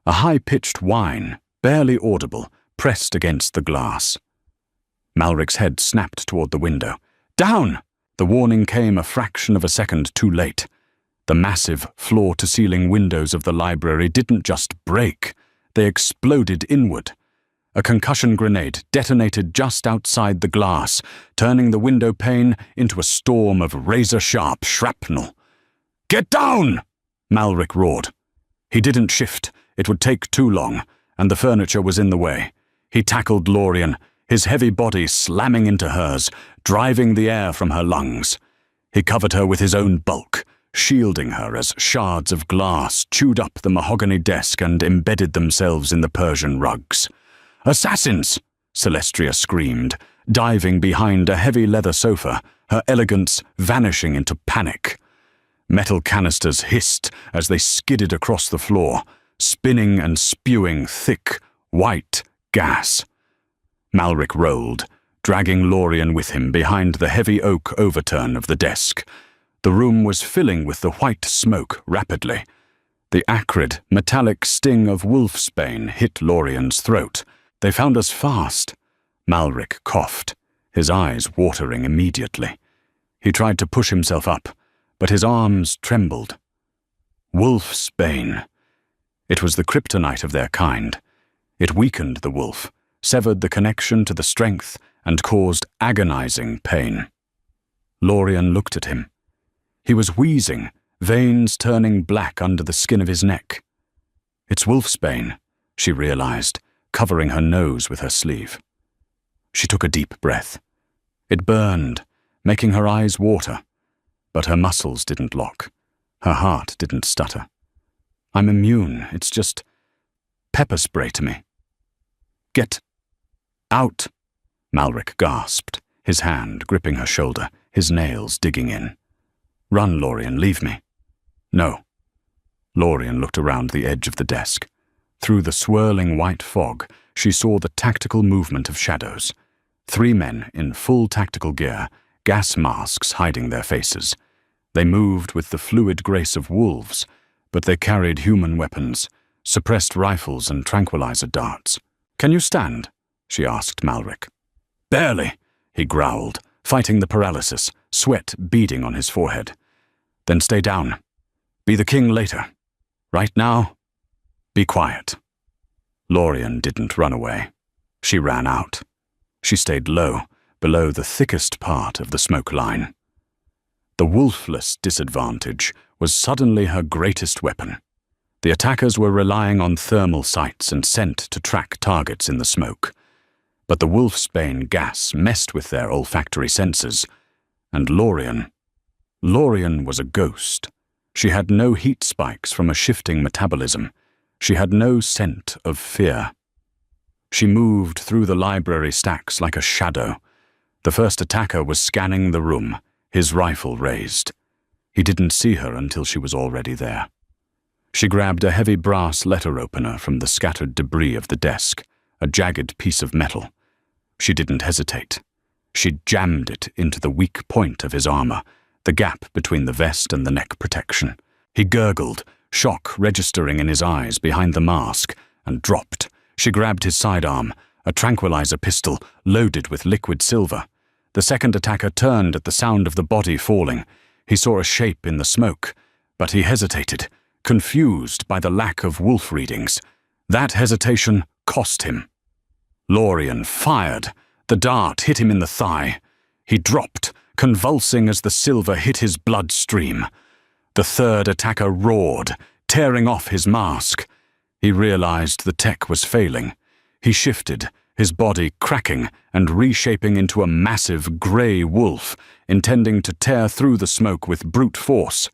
Speaker 1: A high-pitched whine, barely audible, pressed against the glass. Malric's head snapped toward the window. Down! The warning came a fraction of a second too late. The massive floor-to-ceiling windows of the library didn't just break, they exploded inward. A concussion grenade detonated just outside the glass, turning the window pane into a storm of razor-sharp shrapnel. Get down! Malric roared. He didn't shift. It would take too long, and the furniture was in the way. He tackled Lorien, his heavy body slamming into hers, driving the air from her lungs. He covered her with his own bulk, shielding her as shards of glass chewed up the mahogany desk and embedded themselves in the Persian rugs. Assassins! Celestria screamed, diving behind a heavy leather sofa, her elegance vanishing into panic. Metal canisters hissed as they skidded across the floor, spinning and spewing thick, white gas. Malric rolled, dragging Lorien with him behind the heavy oak overturn of the desk. The room was filling with the white smoke rapidly. The acrid, metallic sting of wolfsbane hit Lorien's throat. They found us fast. Malric coughed, his eyes watering immediately. He tried to push himself up, but his arms trembled. Wolfsbane. It was the kryptonite of their kind. It weakened the wolf, severed the connection to the strength, and caused agonizing pain. Lorien looked at him. He was wheezing, veins turning black under the skin of his neck. It's wolfsbane, she realized, covering her nose with her sleeve. She took a deep breath. It burned, making her eyes water, but her muscles didn't lock. Her heart didn't stutter. I'm immune, it's just pepper spray to me. Get out, Malric gasped, his hand gripping her shoulder, his nails digging in. Run, Lorien, leave me. No. Lorien looked around the edge of the desk. Through the swirling white fog, she saw the tactical movement of shadows. 3 men in full tactical gear, gas masks hiding their faces. They moved with the fluid grace of wolves, but they carried human weapons, suppressed rifles and tranquilizer darts. Can you stand? She asked Malric. Barely, he growled, fighting the paralysis, sweat beading on his forehead. Then stay down. Be the king later. Right now, be quiet. Lorien didn't run away. She ran out. She stayed low, below the thickest part of the smoke line. The wolfless disadvantage was suddenly her greatest weapon. The attackers were relying on thermal sights and scent to track targets in the smoke. But the wolfsbane gas messed with their olfactory senses, and Lorien was a ghost. She had no heat spikes from a shifting metabolism. She had no scent of fear. She moved through the library stacks like a shadow. The first attacker was scanning the room, his rifle raised. He didn't see her until she was already there. She grabbed a heavy brass letter opener from the scattered debris of the desk, a jagged piece of metal. She didn't hesitate. She jammed it into the weak point of his armor, the gap between the vest and the neck protection. He gurgled, shock registering in his eyes behind the mask, and dropped. She grabbed his sidearm, a tranquilizer pistol loaded with liquid silver. The second attacker turned at the sound of the body falling. He saw a shape in the smoke, but he hesitated, confused by the lack of wolf readings. That hesitation cost him. Lorien fired. The dart hit him in the thigh. He dropped, convulsing as the silver hit his bloodstream. The third attacker roared, tearing off his mask. He realized the tech was failing. He shifted, his body cracking and reshaping into a massive grey wolf, intending to tear through the smoke with brute force.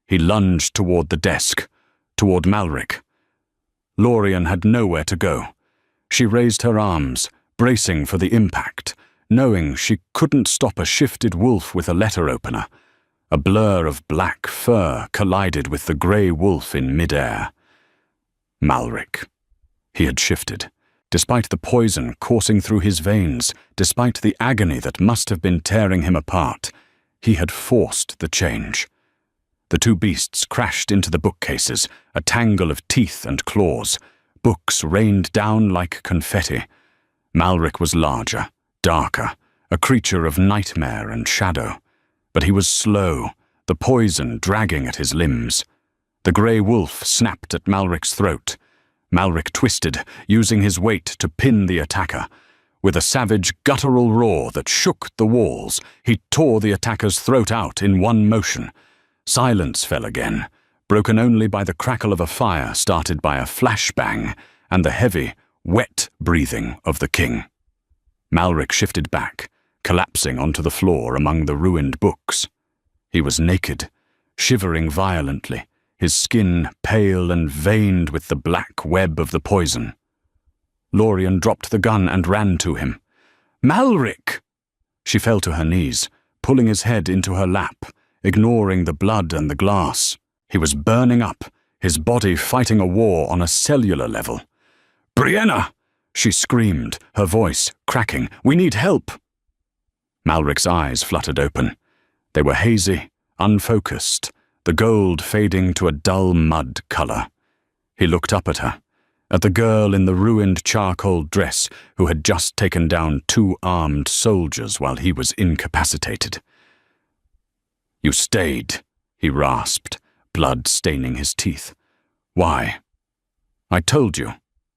Speaker 1: He lunged toward the desk, toward Malric. Lorien had nowhere to go. She raised her arms, bracing for the impact, knowing she couldn't stop a shifted wolf with a letter opener. A blur of black fur collided with the grey wolf in midair. Malric. He had shifted. Despite the poison coursing through his veins, despite the agony that must have been tearing him apart, he had forced the change. The two beasts crashed into the bookcases, a tangle of teeth and claws. Books rained down like confetti. Malric was larger, darker, a creature of nightmare and shadow. But he was slow, the poison dragging at his limbs. The grey wolf snapped at Malric's throat. Malric twisted, using his weight to pin the attacker. With a savage, guttural roar that shook the walls, he tore the attacker's throat out in one motion. Silence fell again, broken only by the crackle of a fire started by a flashbang and the heavy, wet breathing of the king. Malric shifted back, collapsing onto the floor among the ruined books. He was naked, shivering violently, his skin pale and veined with the black web of the poison. Lorien dropped the gun and ran to him. "Malric!" She fell to her knees, pulling his head into her lap, ignoring the blood and the glass. He was burning up, his body fighting a war on a cellular level. "Brianna!" she screamed, her voice cracking. "We need help!" Malric's eyes fluttered open. They were hazy, unfocused, the gold fading to a dull mud color. He looked up at her, at the girl in the ruined charcoal dress who had just taken down 2 armed soldiers while he was incapacitated. "You stayed," he rasped, blood staining his teeth. "Why?" "I told you,"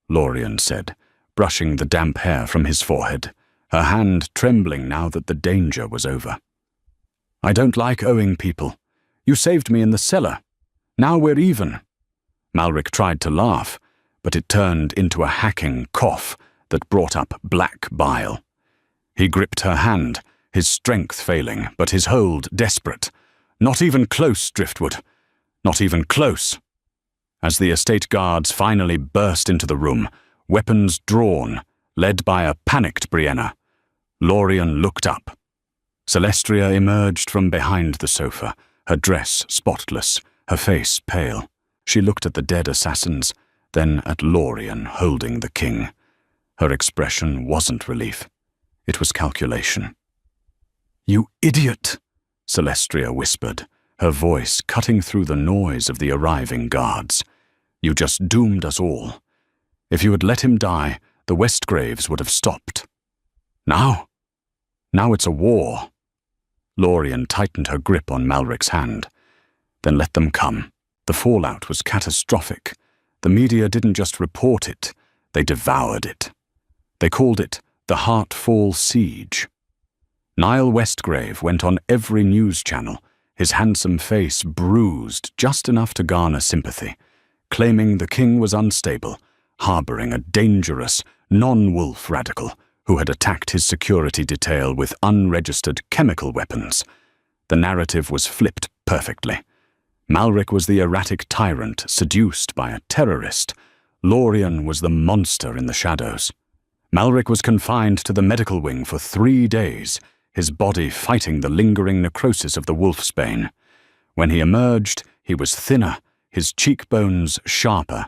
Speaker 1: Lorien said, brushing the damp hair from his forehead, her hand trembling now that the danger was over. "I don't like owing people. You saved me in the cellar. Now we're even." Malric tried to laugh, but it turned into a hacking cough that brought up black bile. He gripped her hand, his strength failing, but his hold desperate. "Not even close, Driftwood. Not even close." As the estate guards finally burst into the room, weapons drawn, led by a panicked Brianna, Lorien looked up. Celestria emerged from behind the sofa, her dress spotless, her face pale. She looked at the dead assassins, then at Lorien holding the king. Her expression wasn't relief. It was calculation. "You idiot!" Celestria whispered, her voice cutting through the noise of the arriving guards. "You just doomed us all. If you had let him die, the Westgraves would have stopped. Now it's a war." Lorien tightened her grip on Malric's hand. "Then let them come. The fallout was catastrophic. The media didn't just report it, they devoured it. They called it the Heartfall siege. Niall Westgrave went on every news channel, his handsome face bruised just enough to garner sympathy, claiming the king was unstable, harboring a dangerous, non-wolf radical who had attacked his security detail with unregistered chemical weapons. The narrative was flipped perfectly. Malric was the erratic tyrant seduced by a terrorist. Lorien was the monster in the shadows. Malric was confined to the medical wing for 3 days, his body fighting the lingering necrosis of the wolfsbane. When he emerged, he was thinner, his cheekbones sharper,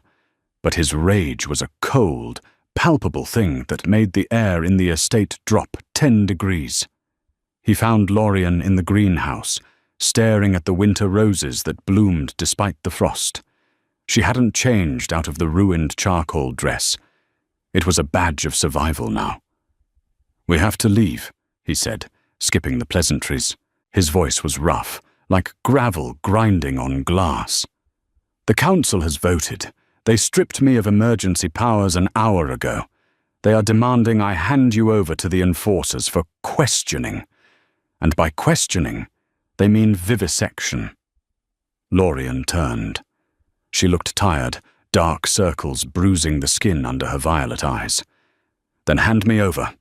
Speaker 1: but his rage was a cold, palpable thing that made the air in the estate drop 10 degrees. He found Lorien in the greenhouse, staring at the winter roses that bloomed despite the frost. She hadn't changed out of the ruined charcoal dress. It was a badge of survival now. "We have to leave," he said, skipping the pleasantries. His voice was rough, like gravel grinding on glass. The council has voted. They stripped me of emergency powers an hour ago. They are demanding I hand you over to the enforcers for questioning. And by questioning, they mean vivisection. Lorien turned. She looked tired, dark circles bruising the skin under her violet eyes. Then hand me over.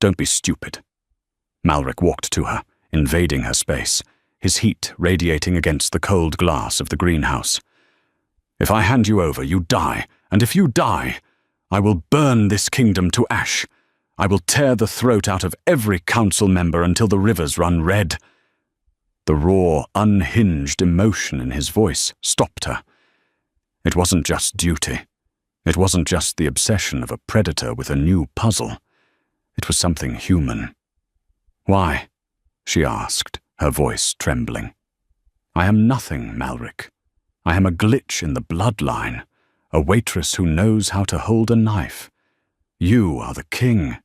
Speaker 1: Don't be stupid. Malric walked to her, invading her space, his heat radiating against the cold glass of the greenhouse. If I hand you over, you die, and if you die, I will burn this kingdom to ash. I will tear the throat out of every council member until the rivers run red. The raw, unhinged emotion in his voice stopped her. It wasn't just duty. It wasn't just the obsession of a predator with a new puzzle. It was something human. Why? She asked, her voice trembling. I am nothing, Malric. I am a glitch in the bloodline, a waitress who knows how to hold a knife. You are the king.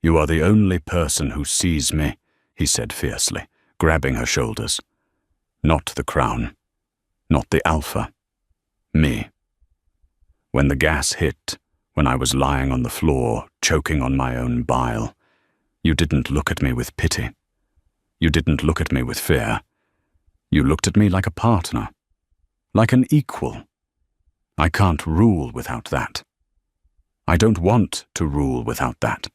Speaker 1: You are the only person who sees me, he said fiercely, grabbing her shoulders. Not the crown. Not the alpha. Me. When the gas hit, when I was lying on the floor, choking on my own bile, you didn't look at me with pity. You didn't look at me with fear. You looked at me like a partner, like an equal. I can't rule without that. I don't want to rule without that.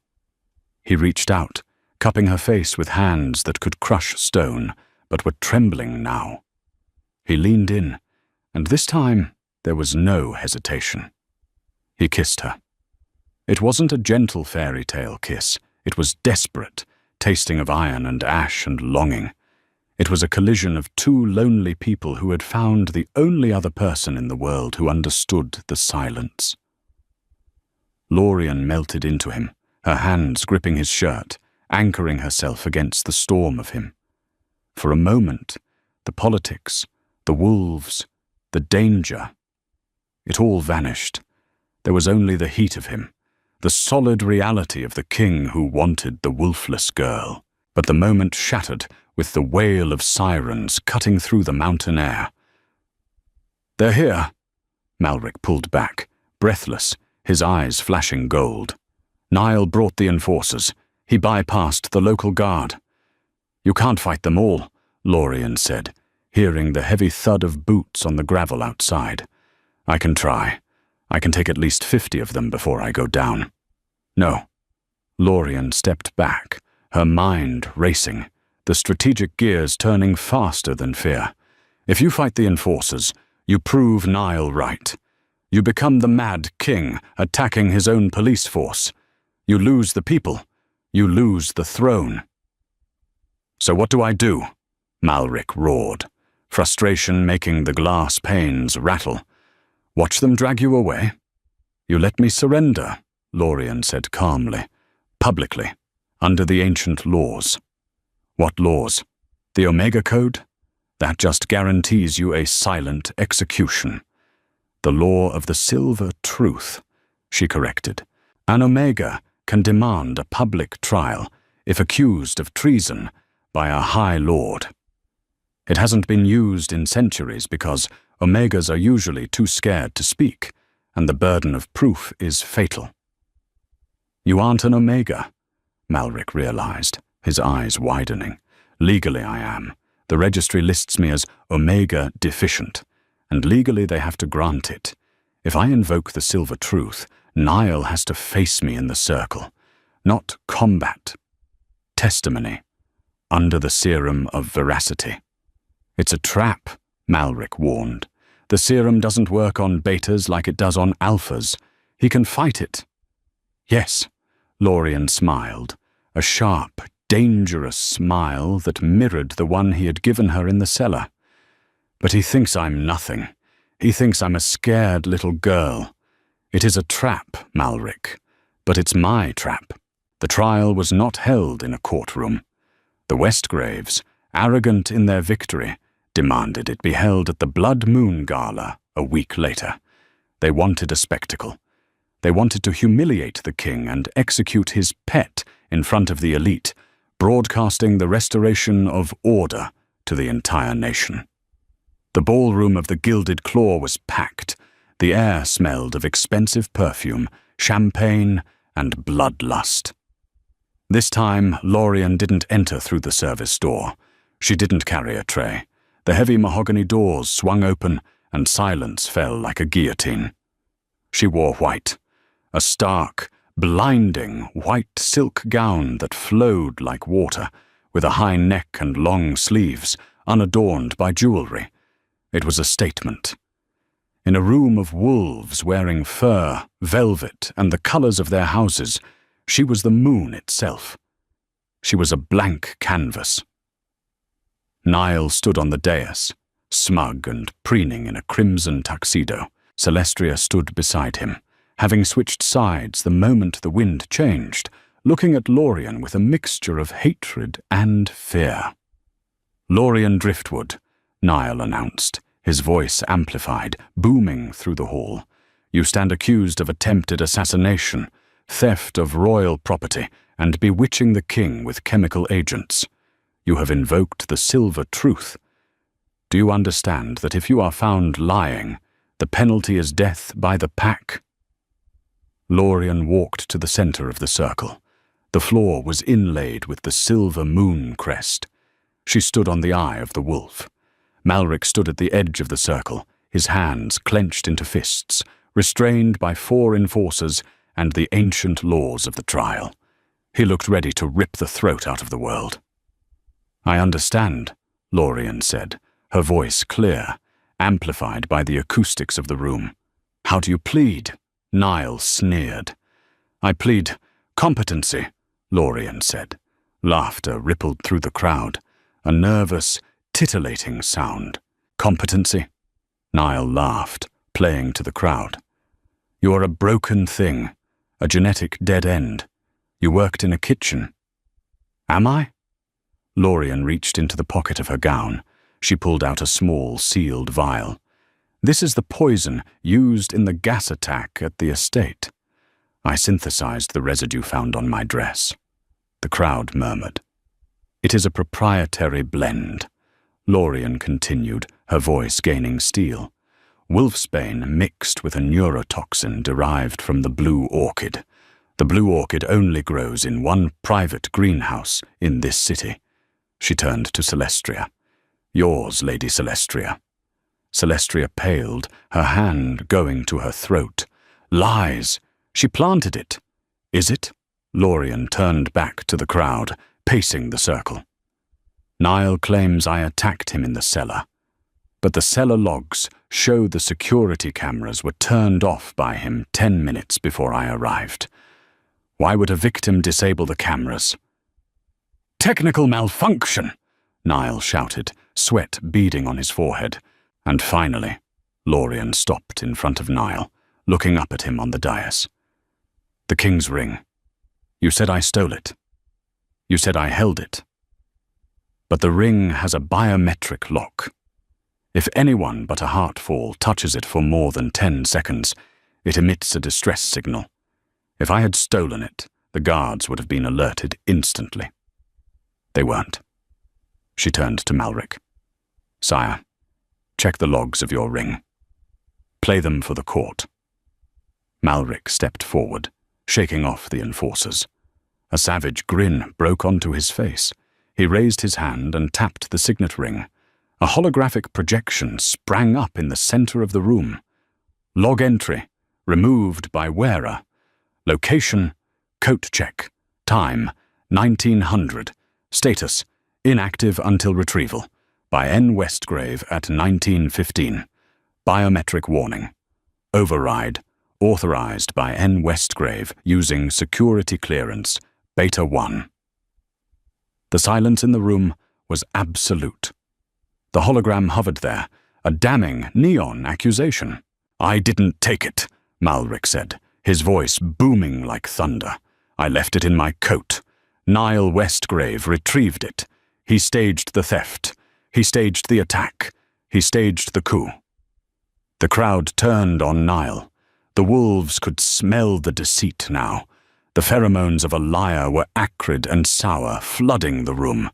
Speaker 1: He reached out, cupping her face with hands that could crush stone, but were trembling now. He leaned in, and this time there was no hesitation. He kissed her. It wasn't a gentle fairy tale kiss. It was desperate, tasting of iron and ash and longing. It was a collision of two lonely people who had found the only other person in the world who understood the silence. Lorien melted into him, her hands gripping his shirt, anchoring herself against the storm of him. For a moment, the politics, the wolves, the danger, it all vanished. There was only the heat of him, the solid reality of the king who wanted the wolfless girl. But the moment shattered with the wail of sirens cutting through the mountain air. They're here. Malric pulled back, breathless, his eyes flashing gold. Niall brought the enforcers. He bypassed the local guard. You can't fight them all, Lorien said, hearing the heavy thud of boots on the gravel outside. I can try. I can take at least 50 of them before I go down. No. Lorien stepped back, her mind racing, the strategic gears turning faster than fear. If you fight the enforcers, you prove Niall right. You become the mad king attacking his own police force. You lose the people. You lose the throne. So what do I do? Malric roared, frustration making the glass panes rattle. Watch them drag you away? You let me surrender, Lorien said calmly, publicly, under the ancient laws. What laws? The Omega Code? That just guarantees you a silent execution. The law of the silver truth, she corrected. An Omega can demand a public trial if accused of treason by a high lord. It hasn't been used in centuries because Omegas are usually too scared to speak, and the burden of proof is fatal. You aren't an Omega, Malric realized, his eyes widening. Legally I am. The registry lists me as Omega deficient, and legally they have to grant it. If I invoke the silver truth, Niall has to face me in the circle, not combat. Testimony, under the serum of veracity. It's a trap, Malric warned. The serum doesn't work on betas like it does on alphas. He can fight it. Yes, Lorien smiled, a sharp, dangerous smile that mirrored the one he had given her in the cellar. But he thinks I'm nothing. He thinks I'm a scared little girl. It is a trap, Malric, but it's my trap. The trial was not held in a courtroom. The Westgraves, arrogant in their victory, demanded it be held at the Blood Moon Gala a week later. They wanted a spectacle. They wanted to humiliate the king and execute his pet in front of the elite, broadcasting the restoration of order to the entire nation. The ballroom of the Gilded Claw was packed. The air smelled of expensive perfume, champagne, and bloodlust. This time, Lorien didn't enter through the service door. She didn't carry a tray. The heavy mahogany doors swung open, and silence fell like a guillotine. She wore white, a stark, blinding white silk gown that flowed like water, with a high neck and long sleeves, unadorned by jewelry. It was a statement. In a room of wolves wearing fur, velvet, and the colors of their houses, she was the moon itself. She was a blank canvas. Niall stood on the dais, smug and preening in a crimson tuxedo. Celestria stood beside him, having switched sides the moment the wind changed, looking at Lorien with a mixture of hatred and fear. "Lorien Driftwood," Niall announced, his voice amplified, booming through the hall. "You stand accused of attempted assassination, theft of royal property, and bewitching the king with chemical agents. You have invoked the silver truth. Do you understand that if you are found lying, the penalty is death by the pack?" Lorien walked to the center of the circle. The floor was inlaid with the silver moon crest. She stood on the eye of the wolf. Malric stood at the edge of the circle, his hands clenched into fists, restrained by 4 enforcers and the ancient laws of the trial. He looked ready to rip the throat out of the world. "I understand," Lorien said, her voice clear, amplified by the acoustics of the room. "How do you plead?" Niall sneered. "I plead competency," Lorien said. Laughter rippled through the crowd, a nervous, titillating sound. "Competency?" Niall laughed, playing to the crowd. "You are a broken thing, a genetic dead end. You worked in a kitchen." "Am I?" Lorien reached into the pocket of her gown. She pulled out a small, sealed vial. "This is the poison used in the gas attack at the estate. I synthesized the residue found on my dress." The crowd murmured. "It is a proprietary blend," Lorien continued, her voice gaining steel. "Wolfsbane mixed with a neurotoxin derived from the blue orchid. The blue orchid only grows in one private greenhouse in this city." She turned to Celestria. "Yours, Lady Celestria." Celestria paled, her hand going to her throat. "Lies! She planted it." "Is it?" Lorien turned back to the crowd, pacing the circle. "Niall claims I attacked him in the cellar. But the cellar logs show the security cameras were turned off by him 10 minutes before I arrived. Why would a victim disable the cameras?" "Technical malfunction!" Niall shouted, sweat beading on his forehead. And finally, Lorien stopped in front of Niall, looking up at him on the dais. "The king's ring. You said I stole it. You said I held it. But the ring has a biometric lock. If anyone but a Heartfall touches it for more than 10 seconds, it emits a distress signal. If I had stolen it, the guards would have been alerted instantly. They weren't." She turned to Malric. "Sire, check the logs of your ring. Play them for the court." Malric stepped forward, shaking off the enforcers. A savage grin broke onto his face. He raised his hand and tapped the signet ring. A holographic projection sprang up in the center of the room. Log entry, removed by wearer. Location, coat check. Time, 1900. Status, inactive until retrieval. By N. Westgrave at 1915. Biometric warning. Override, authorized by N. Westgrave using security clearance, Beta 1. The silence in the room was absolute. The hologram hovered there, a damning neon accusation. "I didn't take it," Malric said, his voice booming like thunder. "I left it in my coat. Niall Westgrave retrieved it. He staged the theft. He staged the attack. He staged the coup." The crowd turned on Niall. The wolves could smell the deceit now. The pheromones of a liar were acrid and sour, flooding the room.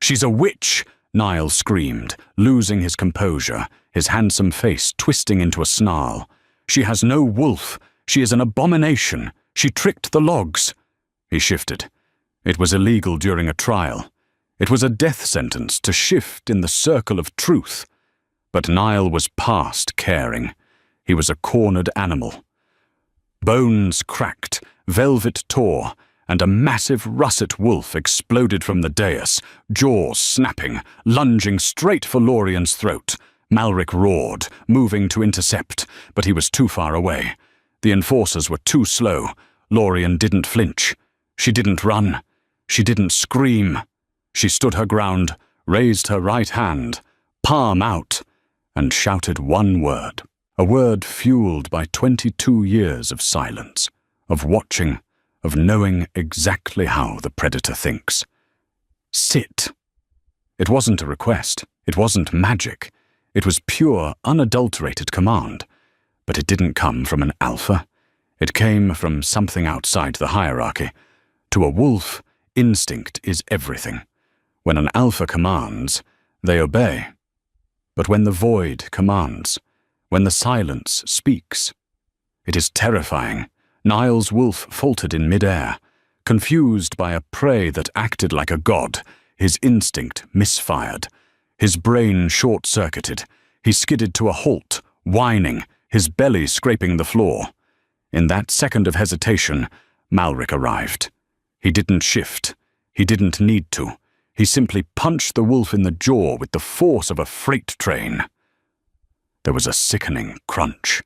Speaker 1: "She's a witch!" Niall screamed, losing his composure, his handsome face twisting into a snarl. "She has no wolf. She is an abomination. She tricked the logs." He shifted. It was illegal during a trial. It was a death sentence to shift in the circle of truth. But Niall was past caring. He was a cornered animal. Bones cracked, velvet tore, and a massive russet wolf exploded from the dais, jaws snapping, lunging straight for Lorien's throat. Malric roared, moving to intercept, but he was too far away. The enforcers were too slow. Lorien didn't flinch. She didn't run. She didn't scream. She stood her ground, raised her right hand, palm out, and shouted one word. A word fueled by 22 years of silence, of watching, of knowing exactly how the predator thinks. Sit. It wasn't a request. It wasn't magic. It was pure, unadulterated command. But it didn't come from an alpha. It came from something outside the hierarchy. To a wolf, instinct is everything. When an alpha commands, they obey. But when the void commands, when the silence speaks, it is terrifying. Niall's wolf faltered in mid-air. Confused by a prey that acted like a god, his instinct misfired. His brain short-circuited. He skidded to a halt, whining, his belly scraping the floor. In that second of hesitation, Malric arrived. He didn't shift. He didn't need to. He simply punched the wolf in the jaw with the force of a freight train. There was a sickening crunch.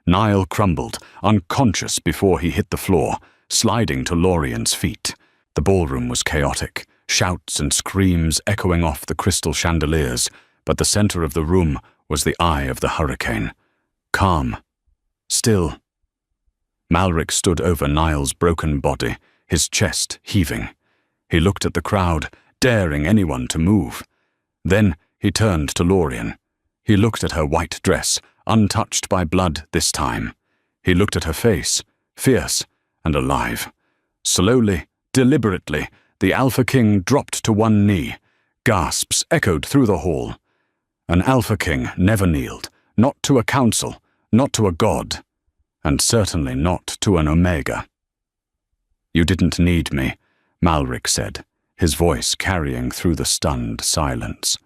Speaker 1: Niall crumbled, unconscious before he hit the floor, sliding to Lorien's feet. The ballroom was chaotic, shouts and screams echoing off the crystal chandeliers, but the center of the room was the eye of the hurricane. Calm. Still. Malric stood over Niall's broken body, his chest heaving. He looked at the crowd, daring anyone to move. Then he turned to Lorien. He looked at her white dress, untouched by blood this time. He looked at her face, fierce and alive. Slowly, deliberately, the Alpha King dropped to one knee. Gasps echoed through the hall. An Alpha King never kneeled, not to a council, not to a god, and certainly not to an Omega. "You didn't need me," Malric said, his voice carrying through the stunned silence.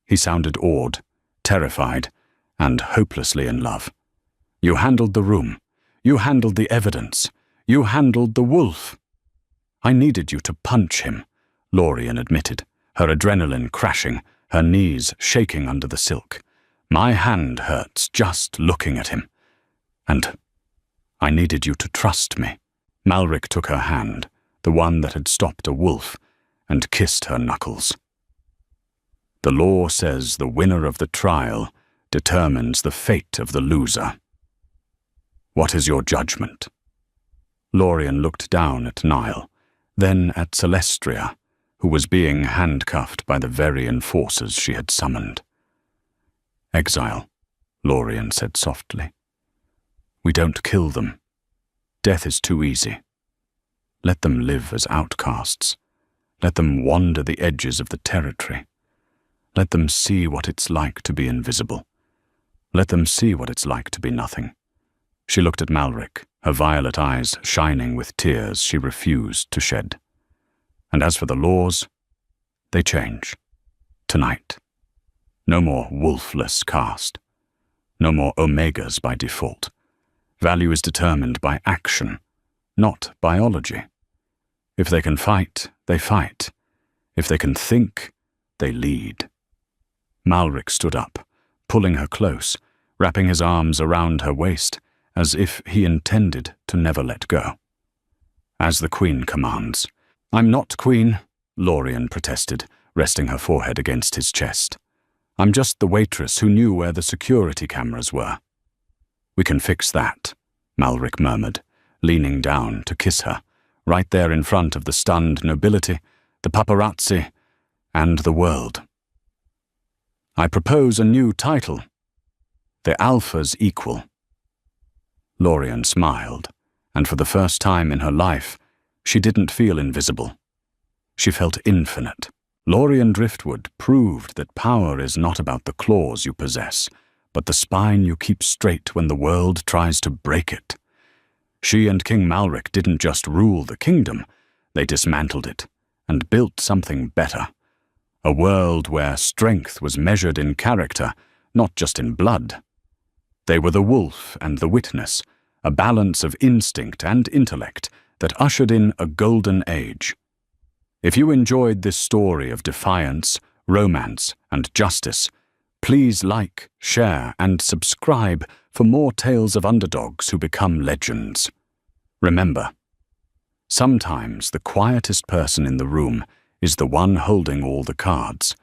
Speaker 1: He sounded awed, terrified, and hopelessly in love. "You handled the room. You handled the evidence. You handled the wolf." "I needed you to punch him," Lorien admitted, her adrenaline crashing, her knees shaking under the silk. "My hand hurts just looking at him. And I needed you to trust me." Malric took her hand, the one that had stopped a wolf, and kissed her knuckles. "The law says the winner of the trial determines the fate of the loser. What is your judgment?" Lorien looked down at Niall, then at Celestria, who was being handcuffed by the very enforcers she had summoned. "Exile," Lorien said softly. "We don't kill them. Death is too easy. Let them live as outcasts. Let them wander the edges of the territory. Let them see what it's like to be invisible. Let them see what it's like to be nothing." She looked at Malric, her violet eyes shining with tears she refused to shed. "And as for the laws, they change. Tonight. No more wolfless caste. No more Omegas by default. Value is determined by action, not biology. If they can fight, they fight. If they can think, they lead." Malric stood up, pulling her close, wrapping his arms around her waist, as if he intended to never let go. "As the Queen commands." "I'm not Queen," Lorien protested, resting her forehead against his chest. "I'm just the waitress who knew where the security cameras were." "We can fix that," Malric murmured, leaning down to kiss her, right there in front of the stunned nobility, the paparazzi, and the world. "I propose a new title. The Alpha's Equal." Lorien smiled, and for the first time in her life, she didn't feel invisible. She felt infinite, Lorien Driftwood proved that power is not about the claws you possess, but the spine you keep straight when the world tries to break it. She and King Malric didn't just rule the kingdom, they dismantled it and built something better. A world where strength was measured in character, not just in blood. They were the wolf and the witness, a balance of instinct and intellect that ushered in a golden age. If you enjoyed this story of defiance, romance, and justice, please like, share, and subscribe for more tales of underdogs who become legends. Remember, sometimes the quietest person in the room is the one holding all the cards.